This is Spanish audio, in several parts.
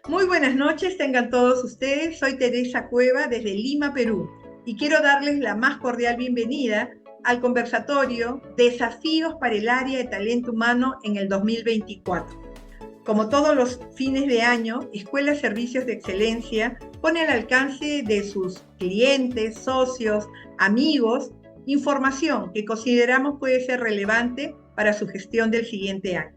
Muy buenas noches, tengan todos ustedes. Soy Teresa Cueva desde Lima, Perú, y quiero darles la más cordial bienvenida al conversatorio Desafíos para el área de talento humano en el 2024. Como todos los fines de año, Escuela Servicios de Excelencia pone al alcance de sus clientes, socios, amigos, información que consideramos puede ser relevante para su gestión del siguiente año.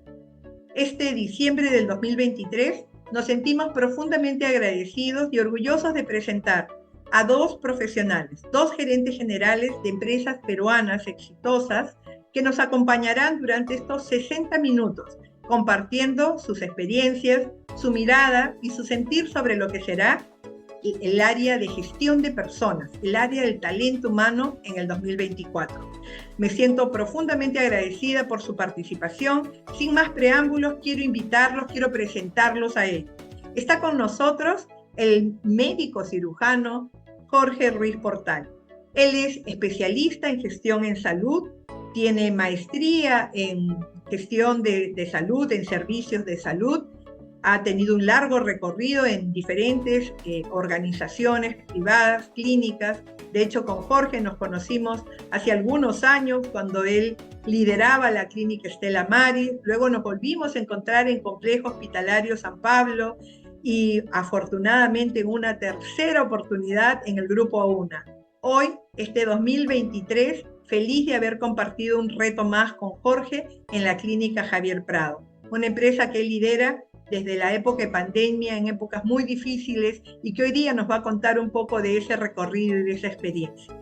Este diciembre del 2023 nos sentimos profundamente agradecidos y orgullosos de presentar a dos profesionales, dos gerentes generales de empresas peruanas exitosas que nos acompañarán durante estos 60 minutos, compartiendo sus experiencias, su mirada y su sentir sobre lo que será el área de gestión de personas, el área del talento humano en el 2024. Me siento profundamente agradecida por su participación. Sin más preámbulos, quiero invitarlos, quiero presentarlos a ellos. Está con nosotros el médico cirujano Jorge Ruiz Portal. Él es especialista en gestión en salud, tiene maestría en gestión de salud, en servicios de salud. Ha tenido un largo recorrido en diferentes organizaciones privadas, clínicas. De hecho, con Jorge nos conocimos hace algunos años cuando él lideraba la clínica Stella Maris. Luego nos volvimos a encontrar en Complejo Hospitalario San Pablo y afortunadamente en una tercera oportunidad en el Grupo AUNA. Hoy, este 2023, feliz de haber compartido un reto más con Jorge en la clínica Javier Prado, una empresa que él lidera desde la época de pandemia, en épocas muy difíciles, y que hoy día nos va a contar un poco de ese recorrido y de esa experiencia.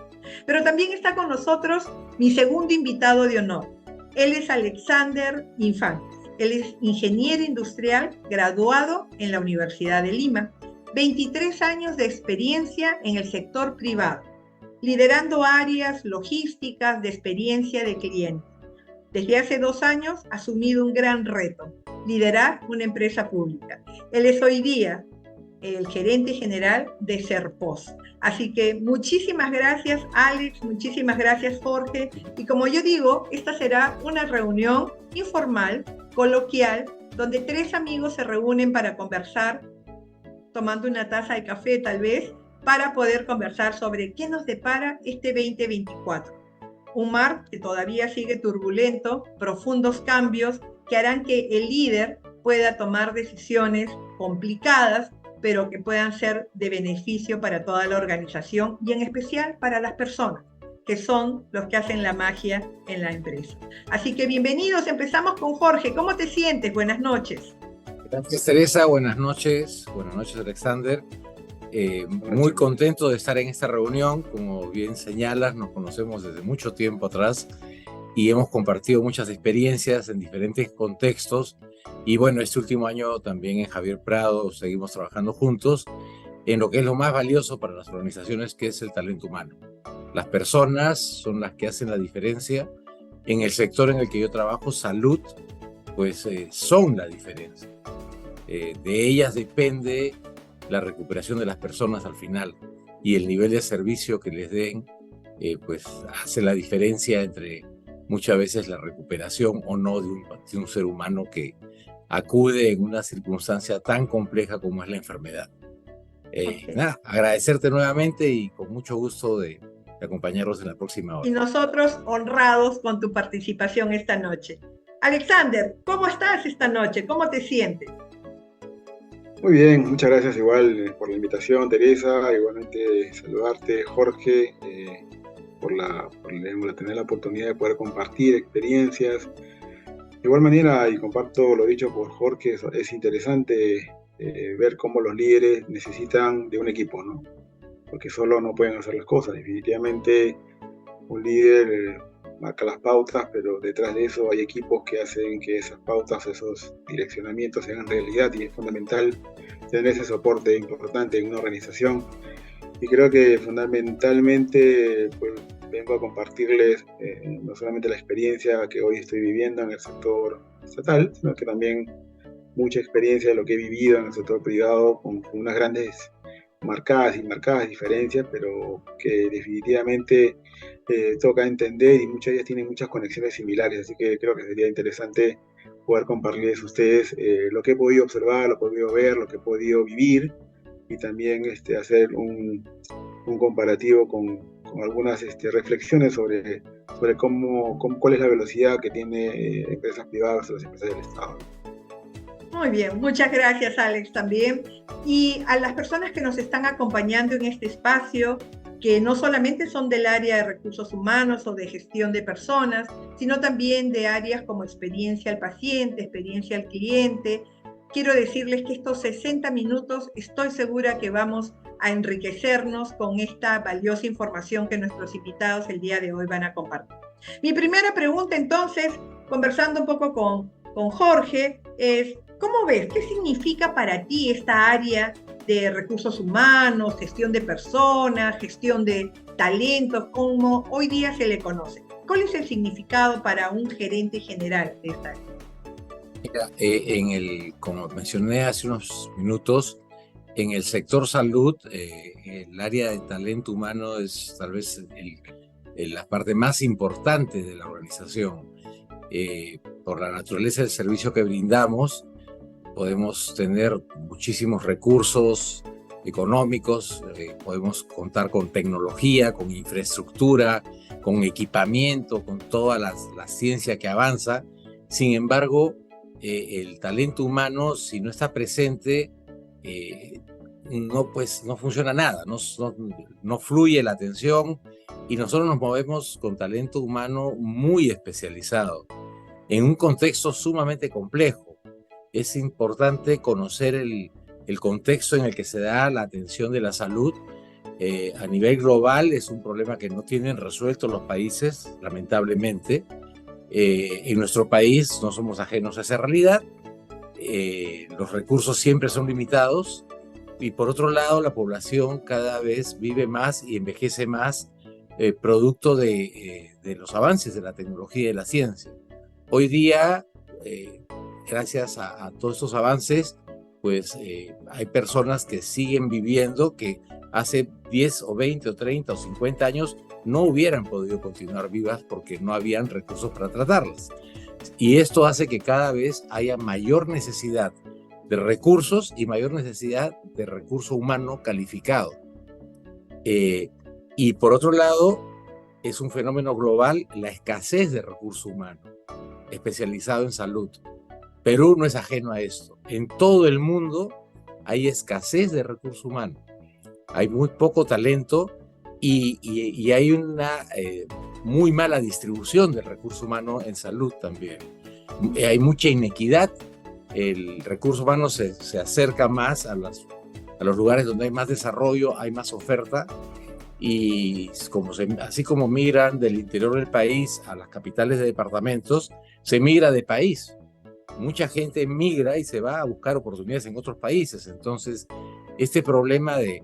Pero también está con nosotros mi segundo invitado de honor. Él es Alexander Infantes. Él es ingeniero industrial graduado en la Universidad de Lima, 23 años de experiencia en el sector privado, liderando áreas logísticas de experiencia de clientes. Desde hace 2 años ha asumido un gran reto: liderar una empresa pública. Él es hoy día el gerente general de Serpos. Así que muchísimas gracias, Alex, muchísimas gracias, Jorge. Y como yo digo, esta será una reunión informal, coloquial, donde 3 amigos se reúnen para conversar, tomando una taza de café tal vez, para poder conversar sobre qué nos depara este 2024. Un mar que todavía sigue turbulento, profundos cambios que harán que el líder pueda tomar decisiones complicadas, pero que puedan ser de beneficio para toda la organización y en especial para las personas, que son los que hacen la magia en la empresa. Así que bienvenidos, empezamos con Jorge. ¿Cómo te sientes? Buenas noches. Gracias, Teresa. Buenas noches. Buenas noches, Alexander. Muy contento de estar en esta reunión. Como bien señalas, nos conocemos desde mucho tiempo atrás y hemos compartido muchas experiencias en diferentes contextos. Y bueno, este último año también en Javier Prado seguimos trabajando juntos en lo que es lo más valioso para las organizaciones, que es el talento humano. Las personas son las que hacen la diferencia. En el sector en el que yo trabajo, salud, pues son la diferencia. De ellas depende la recuperación de las personas al final, y el nivel de servicio que les den pues hace la diferencia entre muchas veces la recuperación o no de un ser humano que acude en una circunstancia tan compleja como es la enfermedad. Nada, agradecerte nuevamente y con mucho gusto de acompañarlos en la próxima hora. Y nosotros honrados con tu participación esta noche. Alexander, ¿cómo estás esta noche? ¿Cómo te sientes? Muy bien, muchas gracias igual por la invitación, Teresa. Igualmente saludarte, Jorge, por tener la oportunidad de poder compartir experiencias. De igual manera, y comparto lo dicho por Jorge, es interesante ver cómo los líderes necesitan de un equipo, ¿no? Porque solo no pueden hacer las cosas. Definitivamente un líder marca las pautas, pero detrás de eso hay equipos que hacen que esas pautas, esos direccionamientos se hagan realidad, y es fundamental tener ese soporte importante en una organización. Y creo que fundamentalmente pues, vengo a compartirles no solamente la experiencia que hoy estoy viviendo en el sector estatal, sino que también mucha experiencia de lo que he vivido en el sector privado, con unas grandes marcadas diferencias, pero que definitivamente toca entender, y muchas de ellas tienen muchas conexiones similares, así que creo que sería interesante poder compartirles a ustedes lo que he podido observar, lo que he podido ver, lo que he podido vivir, y también hacer un comparativo con algunas reflexiones sobre cuál es la velocidad que tiene empresas privadas o las empresas del Estado. Muy bien, muchas gracias, Alex, también. Y a las personas que nos están acompañando en este espacio, que no solamente son del área de recursos humanos o de gestión de personas, sino también de áreas como experiencia al paciente, experiencia al cliente. Quiero decirles que estos 60 minutos estoy segura que vamos a enriquecernos con esta valiosa información que nuestros invitados el día de hoy van a compartir. Mi primera pregunta, entonces, conversando un poco con Jorge, es: ¿cómo ves? ¿Qué significa para ti esta área de recursos humanos, gestión de personas, gestión de talentos, como hoy día se le conoce? ¿Cuál es el significado para un gerente general de esta área? Mira, como mencioné hace unos minutos, en el sector salud, el área de talento humano es tal vez la parte más importante de la organización. Por la naturaleza del servicio que brindamos, podemos tener muchísimos recursos económicos, podemos contar con tecnología, con infraestructura, con equipamiento, con toda la ciencia que avanza. Sin embargo, el talento humano, si no está presente, no funciona nada, no fluye la atención, y nosotros nos movemos con talento humano muy especializado, en un contexto sumamente complejo. Es importante conocer el contexto en el que se da la atención de la salud. A nivel global es un problema que no tienen resuelto los países, lamentablemente. En nuestro país no somos ajenos a esa realidad. Los recursos siempre son limitados, y por otro lado la población cada vez vive más y envejece más, producto de los avances de la tecnología y de la ciencia. Hoy día, gracias a todos estos avances, pues hay personas que siguen viviendo que hace 10 o 20 o 30 o 50 años no hubieran podido continuar vivas porque no habían recursos para tratarlas. Y esto hace que cada vez haya mayor necesidad de recursos y mayor necesidad de recurso humano calificado. Y por otro lado, es un fenómeno global la escasez de recurso humano especializado en salud. Perú no es ajeno a esto. En todo el mundo hay escasez de recurso humano. Hay muy poco talento y hay una muy mala distribución del recurso humano en salud también. Hay mucha inequidad. El recurso humano se acerca más a los lugares donde hay más desarrollo, hay más oferta, y así como migran del interior del país a las capitales de departamentos, se migra de país. Mucha gente migra y se va a buscar oportunidades en otros países. Entonces, este problema de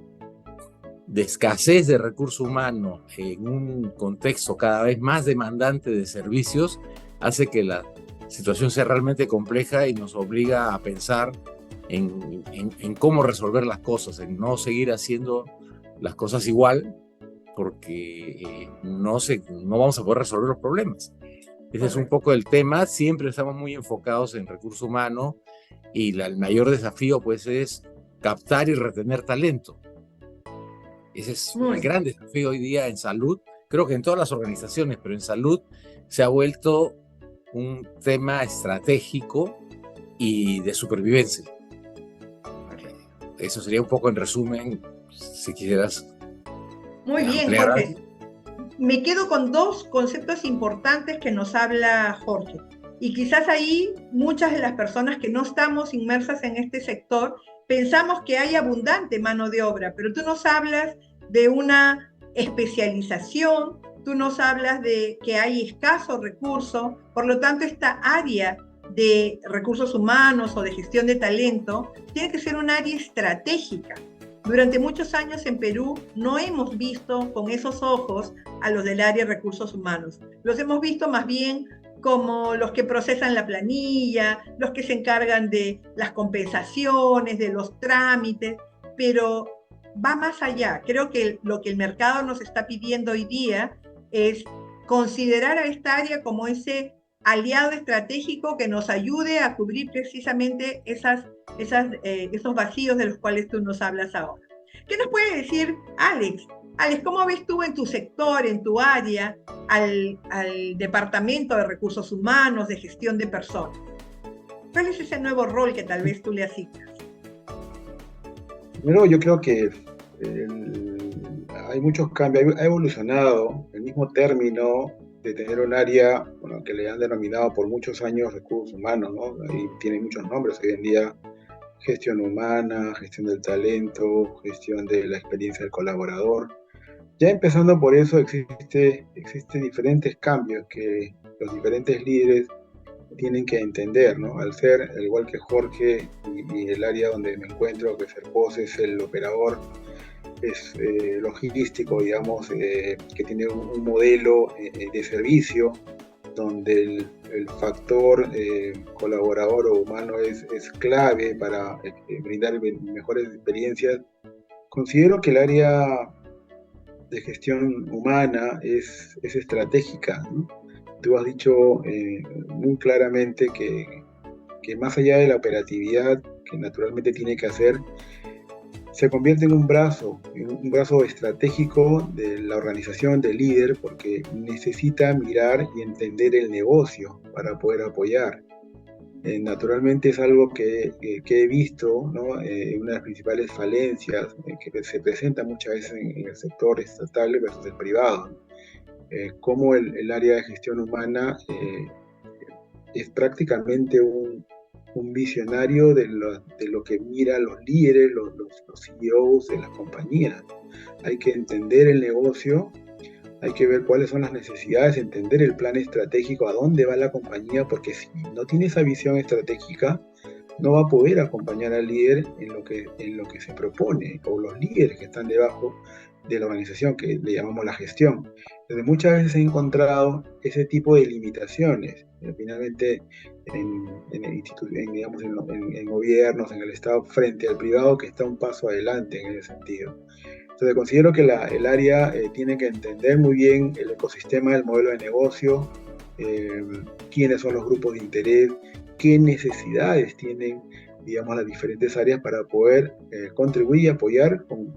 escasez de recurso humano en un contexto cada vez más demandante de servicios hace que la situación sea realmente compleja y nos obliga a pensar en cómo resolver las cosas, en no seguir haciendo las cosas igual, porque no vamos a poder resolver los problemas. Ese es un poco el tema. Siempre estamos muy enfocados en recurso humano, y el mayor desafío pues es captar y retener talento. Ese es el gran desafío hoy día en salud. Creo que en todas las organizaciones, pero en salud se ha vuelto un tema estratégico y de supervivencia. Eso sería un poco en resumen, si quisieras. Muy bien, Jorge. Me quedo con dos conceptos importantes que nos habla Jorge. Y quizás ahí muchas de las personas que no estamos inmersas en este sector pensamos que hay abundante mano de obra, pero tú nos hablas de una especialización, tú nos hablas de que hay escaso recurso. Por lo tanto, esta área de recursos humanos o de gestión de talento tiene que ser un área estratégica. Durante muchos años en Perú no hemos visto con esos ojos a los del área de recursos humanos. Los hemos visto más bien como los que procesan la planilla, los que se encargan de las compensaciones, de los trámites, pero va más allá. Creo que lo que el mercado nos está pidiendo hoy día es considerar a esta área como ese aliado estratégico que nos ayude a cubrir precisamente esos vacíos de los cuales tú nos hablas ahora. ¿Qué nos puede decir Alex? Alex, ¿cómo ves tú en tu sector, en tu área, al Departamento de Recursos Humanos, de Gestión de Personas? ¿Cuál es ese nuevo rol que tal vez tú le asignas? Primero, yo creo que hay muchos cambios, ha evolucionado el mismo término de tener un área, bueno, que le han denominado por muchos años recursos humanos, ¿no? Y tiene muchos nombres hoy en día: gestión humana, gestión del talento, gestión de la experiencia del colaborador. Ya empezando por eso, existen diferentes cambios que los diferentes líderes tienen que entender, ¿no? Al ser, al igual que Jorge y el área donde me encuentro, que Serpos es el operador, es logístico, digamos, que tiene un modelo de servicio donde el factor colaborador o humano es clave para brindar mejores experiencias. Considero que el área de gestión humana es estratégica, ¿no? Tú has dicho muy claramente que más allá de la operatividad que naturalmente tiene que hacer, se convierte en un brazo estratégico de la organización, del líder, porque necesita mirar y entender el negocio para poder apoyar. Naturalmente es algo que he visto, ¿no? Una de las principales falencias que se presenta muchas veces en el sector estatal versus el privado, ¿no? Cómo el área de gestión humana es prácticamente un visionario de lo que mira los líderes, los CEOs de las compañías. Hay que entender el negocio, hay que ver cuáles son las necesidades, entender el plan estratégico, a dónde va la compañía, porque si no tiene esa visión estratégica, no va a poder acompañar al líder en lo que se propone, o los líderes que están debajo de la organización, que le llamamos la gestión. Entonces, muchas veces he encontrado ese tipo de limitaciones, finalmente en gobiernos, en el Estado, frente al privado, que está un paso adelante en ese sentido. Entonces considero que el área tiene que entender muy bien el ecosistema, el modelo de negocio, quiénes son los grupos de interés, qué necesidades tienen, digamos, las diferentes áreas para poder contribuir y apoyar con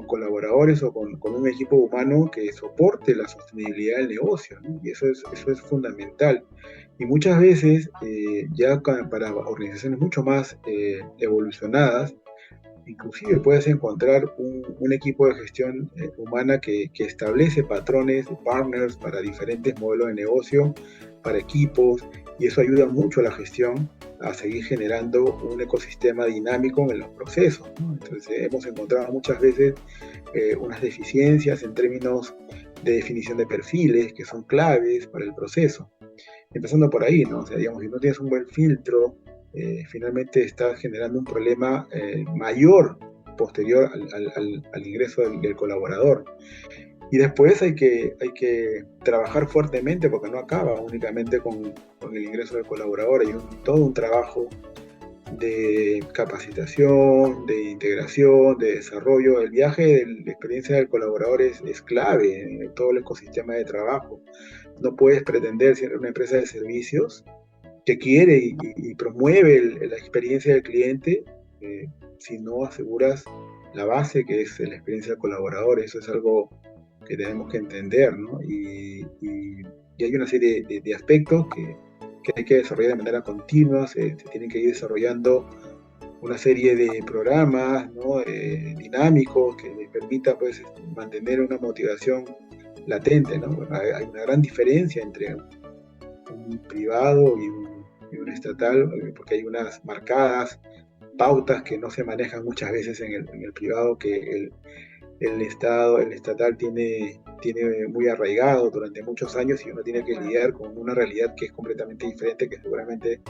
colaboradores o con un equipo humano que soporte la sostenibilidad del negocio, ¿no? Y eso es fundamental. Y muchas veces, ya para organizaciones mucho más evolucionadas, inclusive puedes encontrar un equipo de gestión humana que establece patrones, partners para diferentes modelos de negocio, para equipos, y eso ayuda mucho a la gestión a seguir generando un ecosistema dinámico en los procesos, ¿no? Entonces hemos encontrado muchas veces unas deficiencias en términos de definición de perfiles que son claves para el proceso. Empezando por ahí, ¿no? O sea, digamos, si no tienes un buen filtro, finalmente estás generando un problema mayor posterior al ingreso del colaborador. Y después hay que trabajar fuertemente, porque no acaba únicamente con el ingreso del colaborador. Hay todo un trabajo de capacitación, de integración, de desarrollo. El viaje de la experiencia del colaborador es clave en todo el ecosistema de trabajo. No puedes pretender ser una empresa de servicios que quiere y promueve la experiencia del cliente si no aseguras la base, que es la experiencia del colaborador. Eso es algo que tenemos que entender, ¿no? Y hay una serie de aspectos que hay que desarrollar de manera continua. Se tienen que ir desarrollando una serie de programas, ¿no? Dinámicos que les permita, pues, mantener una motivación latente, ¿no? Bueno, hay una gran diferencia entre un privado y un estatal, porque hay unas marcadas pautas que no se manejan muchas veces en el privado, que el estatal tiene muy arraigado durante muchos años, y uno tiene que lidiar con una realidad que es completamente diferente, que seguramente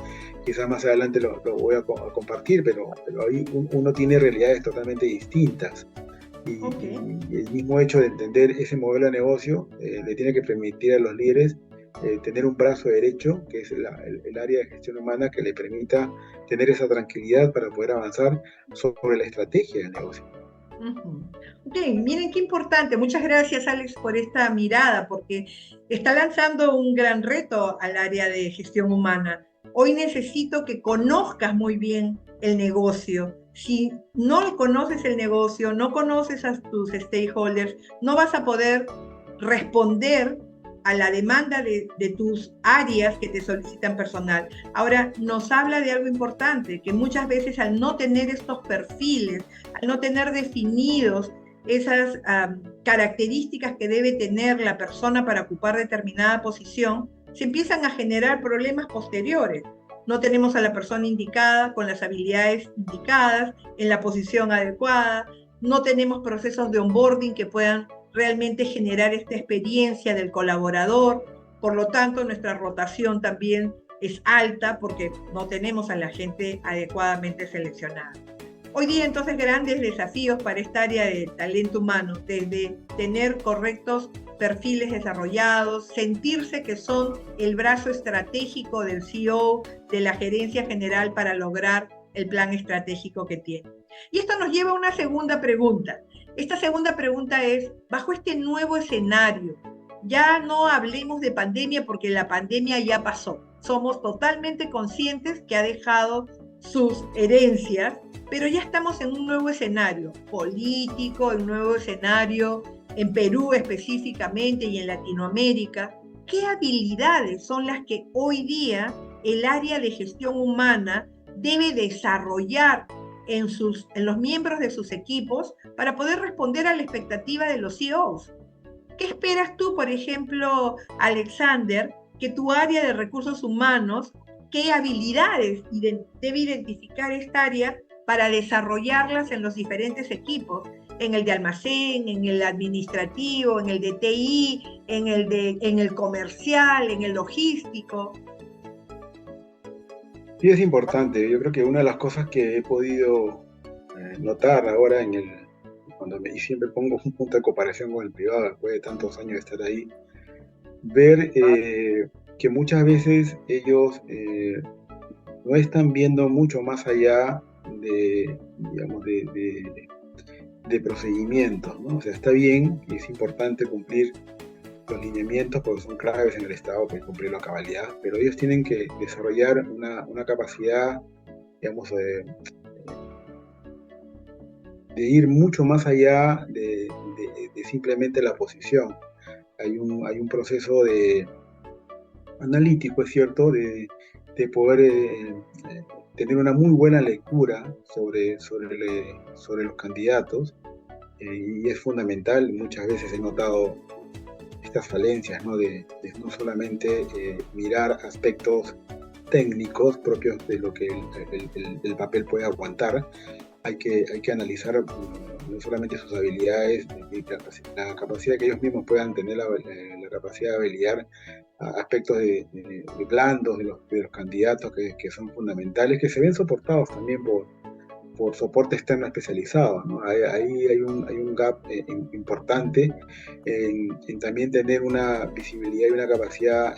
quizás más adelante lo voy a compartir, pero ahí uno tiene realidades totalmente distintas. Y el mismo hecho de entender ese modelo de negocio le tiene que permitir a los líderes tener un brazo derecho, que es el área de gestión humana, que le permita tener esa tranquilidad para poder avanzar sobre la estrategia del negocio. Ujú. Ok, miren qué importante. Muchas gracias, Alex, por esta mirada, porque está lanzando un gran reto al área de gestión humana. Hoy necesito que conozcas muy bien el negocio. Si no conoces el negocio, no conoces a tus stakeholders, no vas a poder responder a la demanda de tus áreas que te solicitan personal. Ahora, nos habla de algo importante, que muchas veces al no tener estos perfiles, al no tener definidos esas características que debe tener la persona para ocupar determinada posición, se empiezan a generar problemas posteriores. No tenemos a la persona indicada, con las habilidades indicadas, en la posición adecuada, no tenemos procesos de onboarding que puedan realmente generar esta experiencia del colaborador. Por lo tanto, nuestra rotación también es alta porque no tenemos a la gente adecuadamente seleccionada. Hoy día entonces grandes desafíos para esta área de talento humano, desde tener correctos perfiles desarrollados, sentirse que son el brazo estratégico del CEO, de la gerencia general para lograr el plan estratégico que tiene. Y esto nos lleva a una segunda pregunta. Esta segunda pregunta es, bajo este nuevo escenario, ya no hablemos de pandemia porque la pandemia ya pasó. Somos totalmente conscientes que ha dejado sus herencias, pero ya estamos en un nuevo escenario político, en un nuevo escenario en Perú específicamente y en Latinoamérica. ¿Qué habilidades son las que hoy día el área de gestión humana debe desarrollar en los miembros de sus equipos para poder responder a la expectativa de los CEOs? ¿Qué esperas tú, por ejemplo, Alexander, que tu área de recursos humanos, qué habilidades debe identificar esta área para desarrollarlas en los diferentes equipos? En el de almacén, en el administrativo, en el de TI, en el comercial, en el logístico. Sí, es importante. Yo creo que una de las cosas que he podido notar ahora y siempre pongo un punto de comparación con el privado, después de tantos años de estar ahí, ver que muchas veces ellos no están viendo mucho más allá digamos, de procedimientos, ¿no? O sea, está bien y es importante cumplir los lineamientos porque son claves en el Estado para cumplirlo a cabalidad, pero ellos tienen que desarrollar una capacidad, digamos, de ir mucho más allá de simplemente la posición. Hay un proceso analítico, es cierto, de poder tener una muy buena lectura sobre los candidatos, y es fundamental. Muchas veces he notado estas falencias, ¿no? De no solamente mirar aspectos técnicos propios de lo que el papel puede aguantar. Hay que analizar no solamente sus habilidades, la capacidad que ellos mismos puedan tener, la capacidad de habilitar aspectos blandos de los candidatos que son fundamentales, que se ven soportados también por soporte externo especializado, ¿no? Ahí hay un gap importante en también tener una visibilidad y una capacidad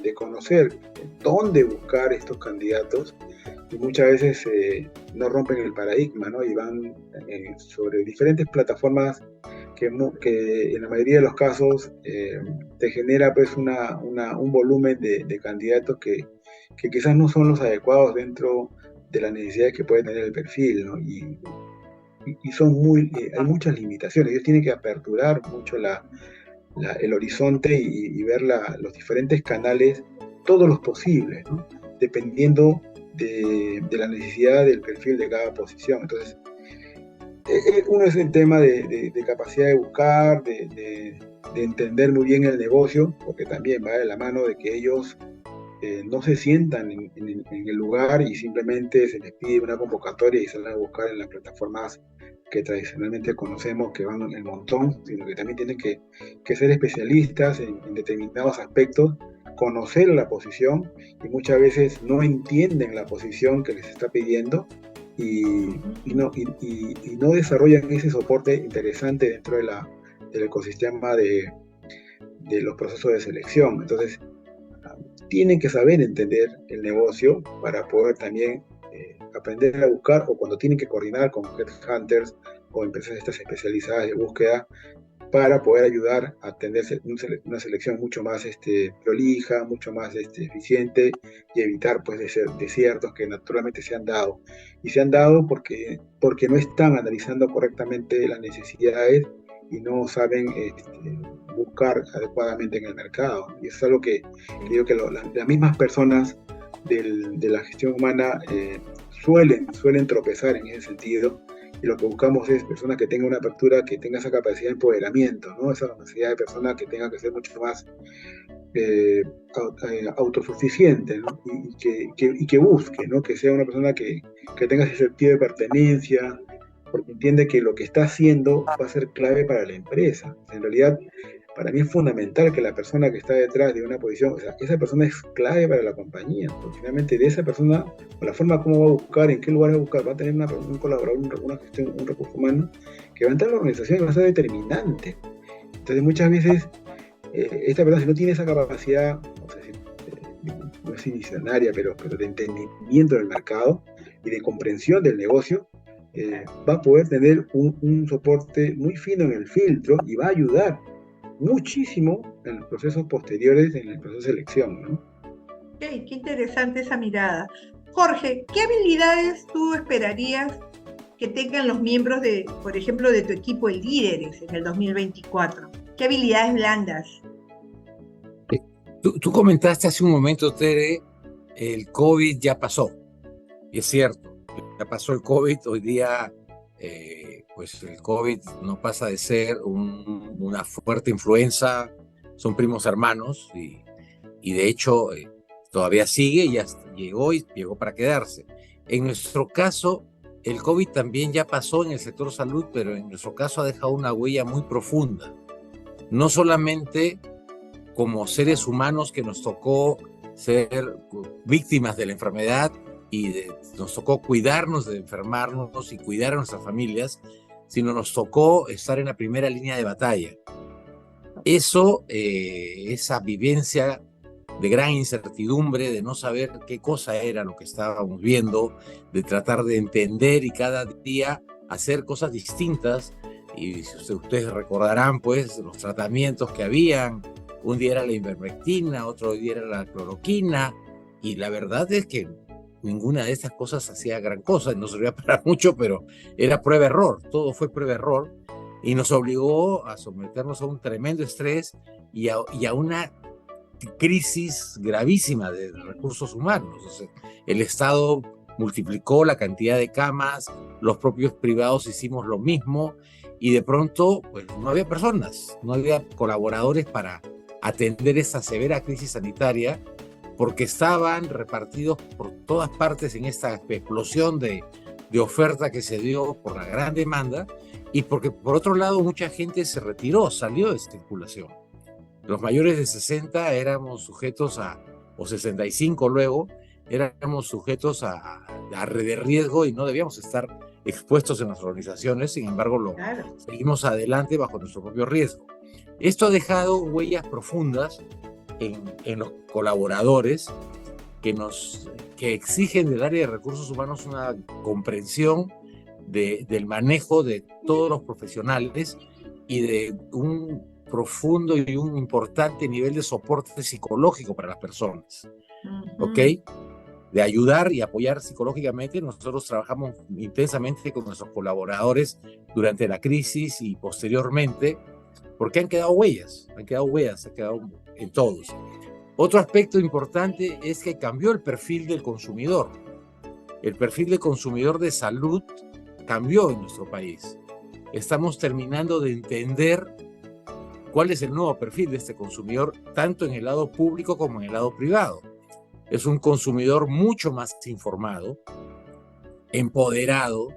de conocer dónde buscar estos candidatos, y muchas veces no rompen el paradigma, ¿no? Y van sobre diferentes plataformas que en la mayoría de los casos te genera pues un volumen de candidatos que quizás no son los adecuados dentro de las necesidades que puede tener el perfil, ¿no? Y hay muchas limitaciones. Ellos tienen que aperturar mucho el horizonte y ver los diferentes canales, todos los posibles, ¿no? Dependiendo de la necesidad del perfil de cada posición. Entonces, uno es el tema de capacidad de buscar, de entender muy bien el negocio, porque también va de la mano de que ellos no se sientan en el lugar y simplemente se les pide una convocatoria y salen a buscar en las plataformas que tradicionalmente conocemos, que van el montón, sino que también tienen que ser especialistas en determinados aspectos, conocer la posición, y muchas veces no entienden la posición que les está pidiendo y no desarrollan ese soporte interesante dentro del ecosistema de los procesos de selección. Entonces, tienen que saber entender el negocio para poder también aprender a buscar, o cuando tienen que coordinar con headhunters o empresas estas especializadas de búsqueda para poder ayudar a tener una selección mucho más prolija, mucho más eficiente y evitar pues desiertos que naturalmente se han dado. Y se han dado porque no están analizando correctamente las necesidades y no saben buscar adecuadamente en el mercado. Y eso es algo que digo que las mismas personas de la gestión humana suelen tropezar en ese sentido, y lo que buscamos es personas que tengan una apertura, que tengan esa capacidad de empoderamiento, ¿no? Esa capacidad de persona que tenga que ser mucho más autosuficiente, ¿no? Y que busque, ¿no? Que sea una persona que tenga ese sentido de pertenencia, porque entiende que lo que está haciendo va a ser clave para la empresa. En realidad, para mí es fundamental que la persona que está detrás de una posición, o sea, esa persona es clave para la compañía, porque finalmente de esa persona, o la forma como va a buscar, en qué lugar va a buscar, va a tener un colaborador, una gestión, un recurso humano, que va a entrar en la organización y va a ser determinante. Entonces muchas veces, esta persona si no tiene esa capacidad, no sé si, no es visionaria, pero de entendimiento del mercado y de comprensión del negocio, va a poder tener un soporte muy fino en el filtro y va a ayudar muchísimo en los procesos posteriores, en el proceso de selección, ¿no? Qué interesante esa mirada. Jorge, ¿qué habilidades tú esperarías que tengan los miembros por ejemplo, de tu equipo de líderes en el 2024? ¿Qué habilidades blandas? Tú comentaste hace un momento, Tere, el COVID ya pasó, y es cierto, ya pasó el COVID. Hoy día pues el COVID no pasa de ser una fuerte influenza, son primos hermanos, y de hecho todavía sigue y ya llegó para quedarse. En nuestro caso, el COVID también ya pasó en el sector salud, pero en nuestro caso ha dejado una huella muy profunda, no solamente como seres humanos que nos tocó ser víctimas de la enfermedad y nos tocó cuidarnos de enfermarnos y cuidar a nuestras familias, sino nos tocó estar en la primera línea de batalla. Esa vivencia de gran incertidumbre, de no saber qué cosa era lo que estábamos viendo, de tratar de entender y cada día hacer cosas distintas. Y si ustedes recordarán, pues, los tratamientos que habían, un día era la ivermectina, otro día era la cloroquina, y la verdad es que ninguna de estas cosas hacía gran cosa, no servía para mucho, pero era prueba-error, todo fue prueba-error, y nos obligó a someternos a un tremendo estrés y a una crisis gravísima de recursos humanos. O sea, el Estado multiplicó la cantidad de camas, los propios privados hicimos lo mismo, y de pronto pues, no había personas, no había colaboradores para atender esa severa crisis sanitaria, porque estaban repartidos por todas partes en esta explosión de oferta que se dio por la gran demanda, y porque por otro lado mucha gente se retiró, salió de circulación. Los mayores de 60 éramos sujetos o 65 luego, éramos sujetos de riesgo y no debíamos estar expuestos en nuestras organizaciones, sin embargo seguimos adelante bajo nuestro propio riesgo. Esto ha dejado huellas profundas en los colaboradores que exigen del área de recursos humanos una comprensión del manejo de todos los profesionales y de un profundo y un importante nivel de soporte psicológico para las personas, ¿ok? De ayudar y apoyar psicológicamente. Nosotros trabajamos intensamente con nuestros colaboradores durante la crisis y posteriormente, porque han quedado huellas en todos. Otro aspecto importante es que cambió el perfil del consumidor. El perfil del consumidor de salud cambió en nuestro país. Estamos terminando de entender cuál es el nuevo perfil de este consumidor, tanto en el lado público como en el lado privado. Es un consumidor mucho más informado, empoderado,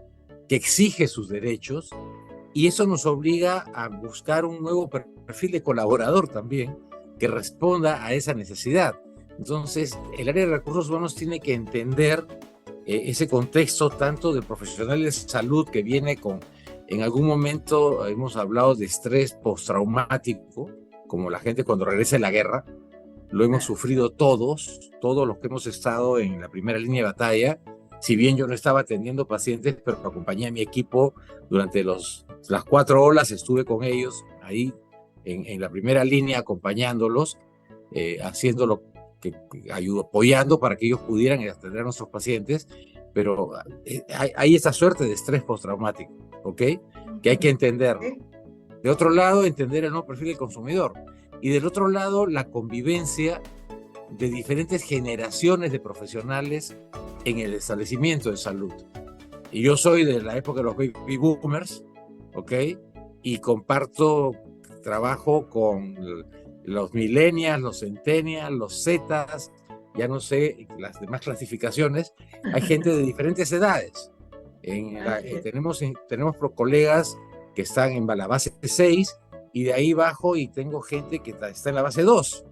que exige sus derechos, y eso nos obliga a buscar un nuevo perfil de colaborador también, que responda a esa necesidad. Entonces, el área de recursos humanos tiene que entender ese contexto tanto de profesionales de salud que viene con, en algún momento hemos hablado de estrés postraumático, como la gente cuando regresa de la guerra, lo hemos sufrido todos los que hemos estado en la primera línea de batalla, Si bien yo no estaba atendiendo pacientes, pero acompañé a mi equipo durante las 4 horas, estuve con ellos ahí en la primera línea acompañándolos, haciendo lo que ayudó, apoyando para que ellos pudieran atender a nuestros pacientes, pero hay esa suerte de estrés postraumático, ¿ok? Que hay que entenderlo. De otro lado, entender el nuevo perfil del consumidor. Y del otro lado, la convivencia de diferentes generaciones de profesionales en el establecimiento de salud. Y yo soy de la época de los baby boomers, ¿ok? Y comparto trabajo con los millennials, los centennials, los zetas, ya no sé, las demás clasificaciones. Hay gente de diferentes edades. Tenemos colegas que están en la base 6 y de ahí bajo, y tengo gente que está en la base 2.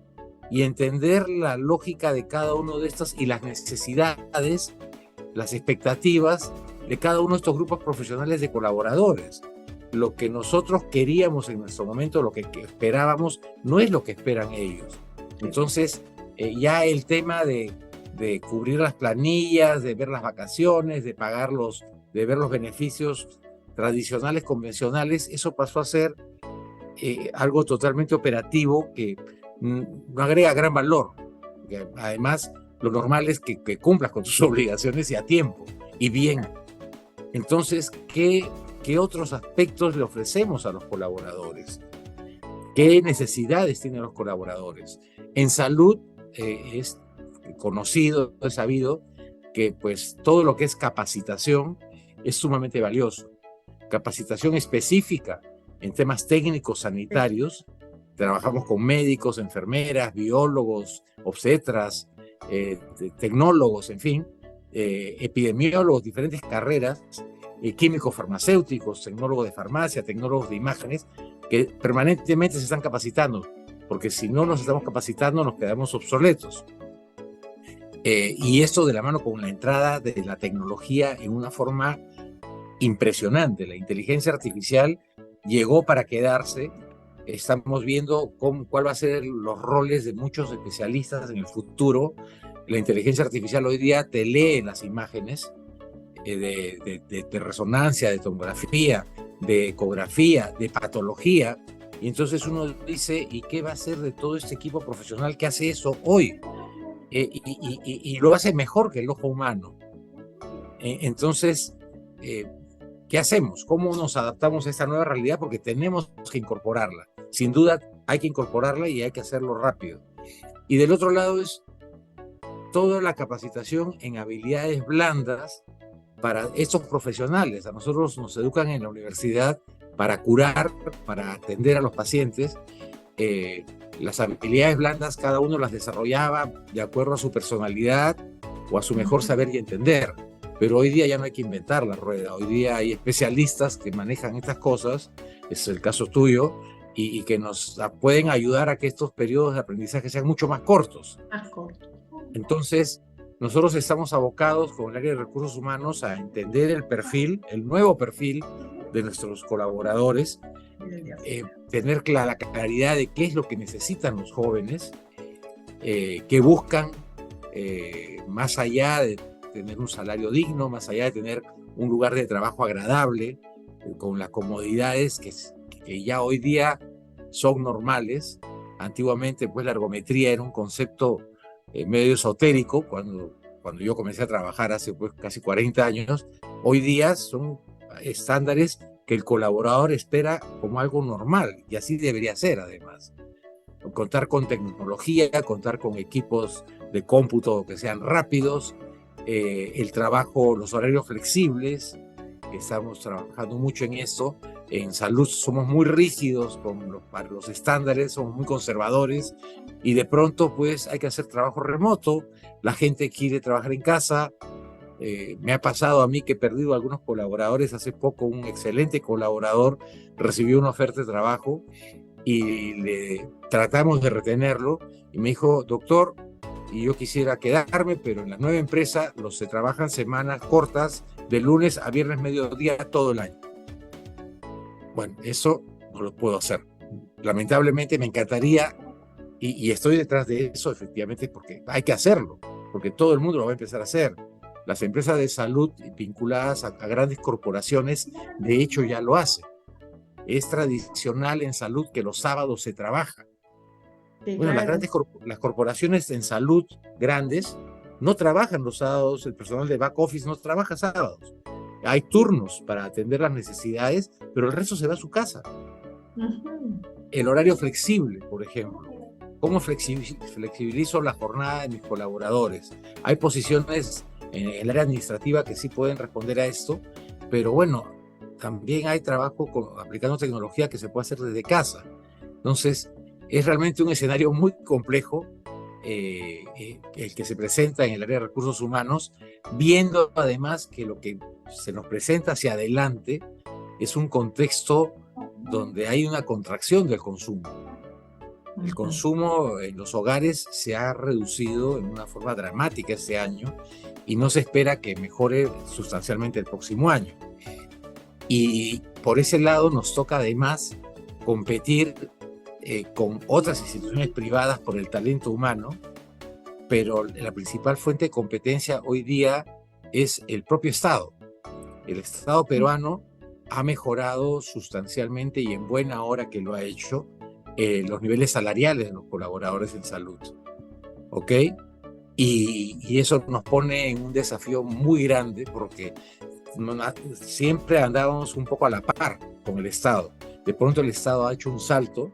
Y entender la lógica de cada uno de estos y las necesidades, las expectativas de cada uno de estos grupos profesionales de colaboradores. Lo que nosotros queríamos en nuestro momento, lo que esperábamos, no es lo que esperan ellos. Entonces, ya el tema de cubrir las planillas, de ver las vacaciones, de ver los beneficios tradicionales, convencionales, eso pasó a ser algo totalmente operativo que no agrega gran valor. Además, lo normal es que cumplas con tus obligaciones y a tiempo y bien. Entonces, ¿qué otros aspectos le ofrecemos a los colaboradores? ¿Qué necesidades tienen los colaboradores? En salud es conocido, es sabido que pues todo lo que es capacitación es sumamente valioso. Capacitación específica en temas técnicos sanitarios. Trabajamos con médicos, enfermeras, biólogos, obstetras, tecnólogos, en fin, epidemiólogos, diferentes carreras, químicos farmacéuticos, tecnólogos de farmacia, tecnólogos de imágenes, que permanentemente se están capacitando, porque si no nos estamos capacitando nos quedamos obsoletos. Y esto de la mano con la entrada de la tecnología en una forma impresionante. La inteligencia artificial llegó para quedarse. Estamos viendo cuál va a ser los roles de muchos especialistas en el futuro. La inteligencia artificial hoy día te lee las imágenes de resonancia, de tomografía, de ecografía, de patología, y entonces uno dice, ¿y qué va a hacer de todo este equipo profesional que hace eso hoy? Y lo hace mejor que el ojo humano. Entonces, ¿qué hacemos? ¿Cómo nos adaptamos a esta nueva realidad? Porque tenemos que incorporarla. Sin duda hay que incorporarla y hay que hacerlo rápido. Y del otro lado es toda la capacitación en habilidades blandas para estos profesionales. A nosotros nos educan en la universidad para curar, para atender a los pacientes. Las habilidades blandas cada uno las desarrollaba de acuerdo a su personalidad o a su mejor saber y entender. Pero hoy día ya no hay que inventar la rueda. Hoy día hay especialistas que manejan estas cosas, es el caso tuyo, y que nos pueden ayudar a que estos periodos de aprendizaje sean mucho más cortos. Entonces, nosotros estamos abocados con el área de recursos humanos a entender el perfil, el nuevo perfil de nuestros colaboradores, tener la claridad de qué es lo que necesitan los jóvenes, que buscan más allá de tener un salario digno, más allá de tener un lugar de trabajo agradable, con las comodidades que ya hoy día son normales. Antiguamente, pues, la ergometría era un concepto medio esotérico cuando yo comencé a trabajar hace pues casi 40 años. Hoy día son estándares que el colaborador espera como algo normal, y así debería ser además. Contar con tecnología, contar con equipos de cómputo que sean rápidos, el trabajo, los horarios flexibles. Estamos trabajando mucho en eso. En salud somos muy rígidos para los estándares, somos muy conservadores, y de pronto pues hay que hacer trabajo remoto. La gente quiere trabajar en casa. Me ha pasado a mí que he perdido algunos colaboradores. Hace poco un excelente colaborador recibió una oferta de trabajo y le tratamos de retenerlo, y me dijo, doctor, y yo quisiera quedarme, pero en la nueva empresa se trabajan semanas cortas, de lunes a viernes mediodía todo el año. Bueno, eso no lo puedo hacer. Lamentablemente me encantaría, y estoy detrás de eso efectivamente, porque hay que hacerlo, porque todo el mundo lo va a empezar a hacer. Las empresas de salud vinculadas a grandes corporaciones, de hecho, ya lo hacen. Es tradicional en salud que los sábados se trabaja. Sí, Bueno, claro. las corporaciones en salud grandes no trabajan los sábados, el personal de back office no trabaja sábados. Hay turnos para atender las necesidades, pero el resto se va a su casa. Ujú. El horario flexible, por ejemplo. ¿Cómo flexibilizo la jornada de mis colaboradores? Hay posiciones en el área administrativa que sí pueden responder a esto, pero bueno, también hay trabajo aplicando tecnología que se puede hacer desde casa. Entonces, es realmente un escenario muy complejo el que se presenta en el área de recursos humanos, viendo además que lo que se nos presenta hacia adelante es un contexto donde hay una contracción del consumo. El consumo en los hogares se ha reducido en una forma dramática este año y no se espera que mejore sustancialmente el próximo año. Y por ese lado nos toca además competir con otras instituciones privadas por el talento humano, pero la principal fuente de competencia hoy día es el propio Estado. El Estado peruano ha mejorado sustancialmente y en buena hora que lo ha hecho los niveles salariales de los colaboradores en salud. ¿Ok? Y eso nos pone en un desafío muy grande porque siempre andábamos un poco a la par con el Estado. De pronto el Estado ha hecho un salto.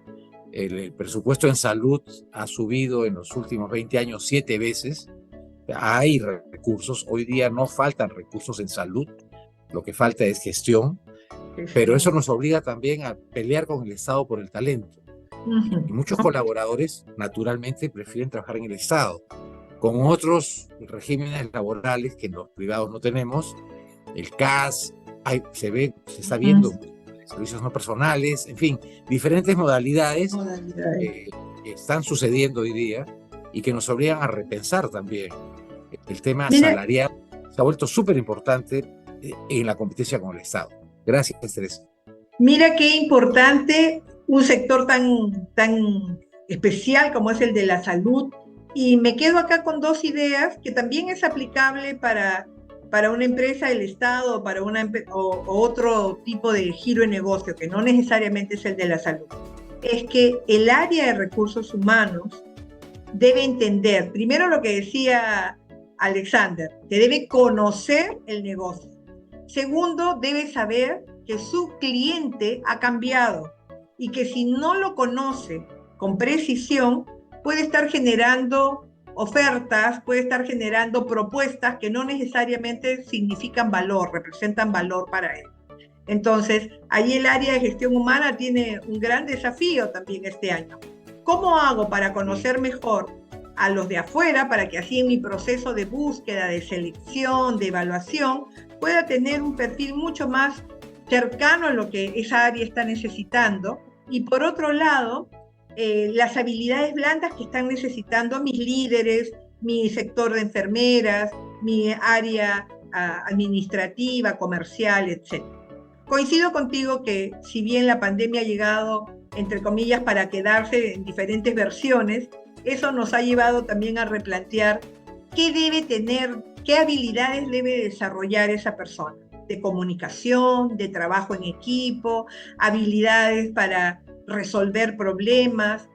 El presupuesto en salud ha subido en los últimos 20 años 7 veces. Hay recursos, hoy día no faltan recursos en salud, lo que falta es gestión, pero eso nos obliga también a pelear con el Estado por el talento. Y muchos colaboradores, naturalmente, prefieren trabajar en el Estado. Con otros regímenes laborales que en los privados no tenemos, el CAS, se está viendo servicios no personales, en fin, diferentes modalidades que están sucediendo hoy día y que nos obligan a repensar también. El tema salarial se ha vuelto súper importante en la competencia con el Estado. Gracias, Teresa. Mira qué importante un sector tan especial como es el de la salud. Y me quedo acá con dos ideas que también es aplicable para una empresa del Estado o otro tipo de giro de negocio, que no necesariamente es el de la salud. Es que el área de recursos humanos debe entender, primero lo que decía Alexander, que debe conocer el negocio. Segundo, debe saber que su cliente ha cambiado y que si no lo conoce con precisión, puede estar generando ofertas, puede estar generando propuestas que no necesariamente significan valor, representan valor para él. Entonces, ahí el área de gestión humana tiene un gran desafío también este año. ¿Cómo hago para conocer mejor a los de afuera, para que así en mi proceso de búsqueda, de selección, de evaluación, pueda tener un perfil mucho más cercano a lo que esa área está necesitando? Y por otro lado, las habilidades blandas que están necesitando mis líderes, mi sector de enfermeras, mi área administrativa, comercial, etc. Coincido contigo que si bien la pandemia ha llegado, entre comillas, para quedarse en diferentes versiones, eso nos ha llevado también a replantear qué debe tener, qué habilidades debe desarrollar esa persona, de comunicación, de trabajo en equipo, habilidades para resolver problemas.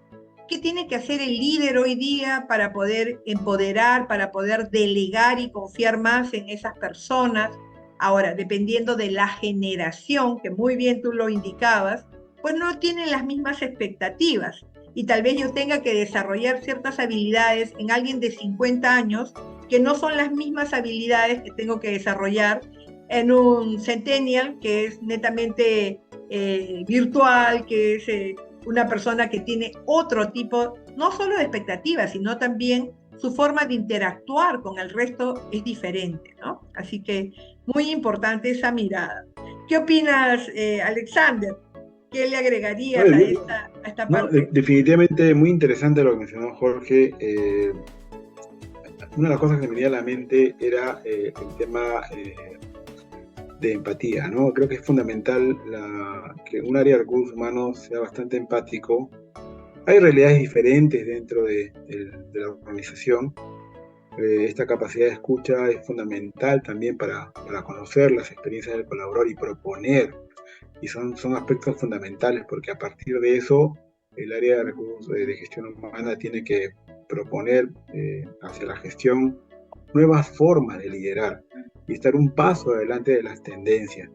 ¿Qué tiene que hacer el líder hoy día para poder empoderar, para poder delegar y confiar más en esas personas? Ahora, dependiendo de la generación, que muy bien tú lo indicabas, pues no tienen las mismas expectativas. Y tal vez yo tenga que desarrollar ciertas habilidades en alguien de 50 años que no son las mismas habilidades que tengo que desarrollar en un centennial que es netamente virtual, que es una persona que tiene otro tipo, no solo de expectativas, sino también su forma de interactuar con el resto es diferente, ¿no? Así que muy importante esa mirada. ¿Qué opinas, Alexander? ¿Qué le agregarías a esta parte? Definitivamente muy interesante lo que mencionó Jorge. Una de las cosas que me venía a la mente era el tema de empatía, ¿no? Creo que es fundamental que un área de recursos humanos sea bastante empático. Hay realidades diferentes dentro de la organización, Esta capacidad de escucha es fundamental también para conocer las experiencias del colaborador y proponer, y son aspectos fundamentales porque a partir de eso el área de recursos de gestión humana tiene que proponer hacia la gestión nuevas formas de liderar y estar un paso adelante de las tendencias.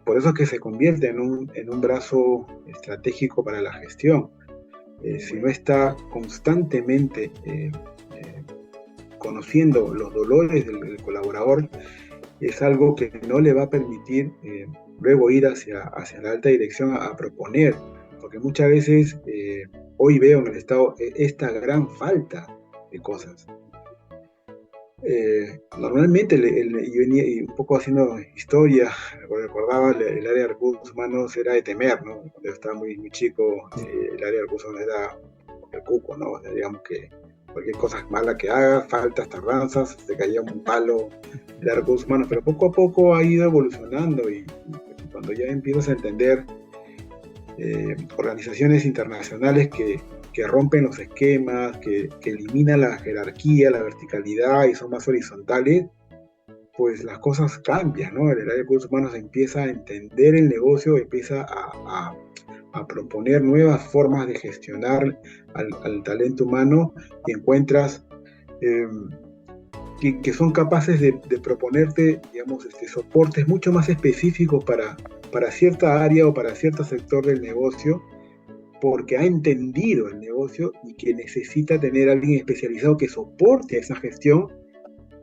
Por eso es que se convierte en un brazo estratégico para la gestión. Si no está constantemente conociendo los dolores del colaborador, es algo que no le va a permitir luego ir hacia la alta dirección a proponer, porque muchas veces hoy veo en el Estado esta gran falta de cosas. Normalmente yo venía un poco haciendo historia, recordaba el área de recursos humanos era de temer, ¿no? Cuando yo estaba muy chico, el área de recursos humanos era el cuco, ¿no? O sea, digamos que cualquier cosa mala que haga, faltas, tardanzas, se caía un palo de recursos humanos, pero poco a poco ha ido evolucionando y cuando ya empiezas a entender organizaciones internacionales que rompen los esquemas, que eliminan la jerarquía, la verticalidad y son más horizontales, pues las cosas cambian, ¿no? El área de recursos humanos empieza a entender el negocio, empieza a proponer nuevas formas de gestionar al talento humano y encuentras que son capaces de proponerte, digamos, soportes mucho más específicos para cierta área o para cierto sector del negocio, porque ha entendido el negocio y que necesita tener a alguien especializado que soporte esa gestión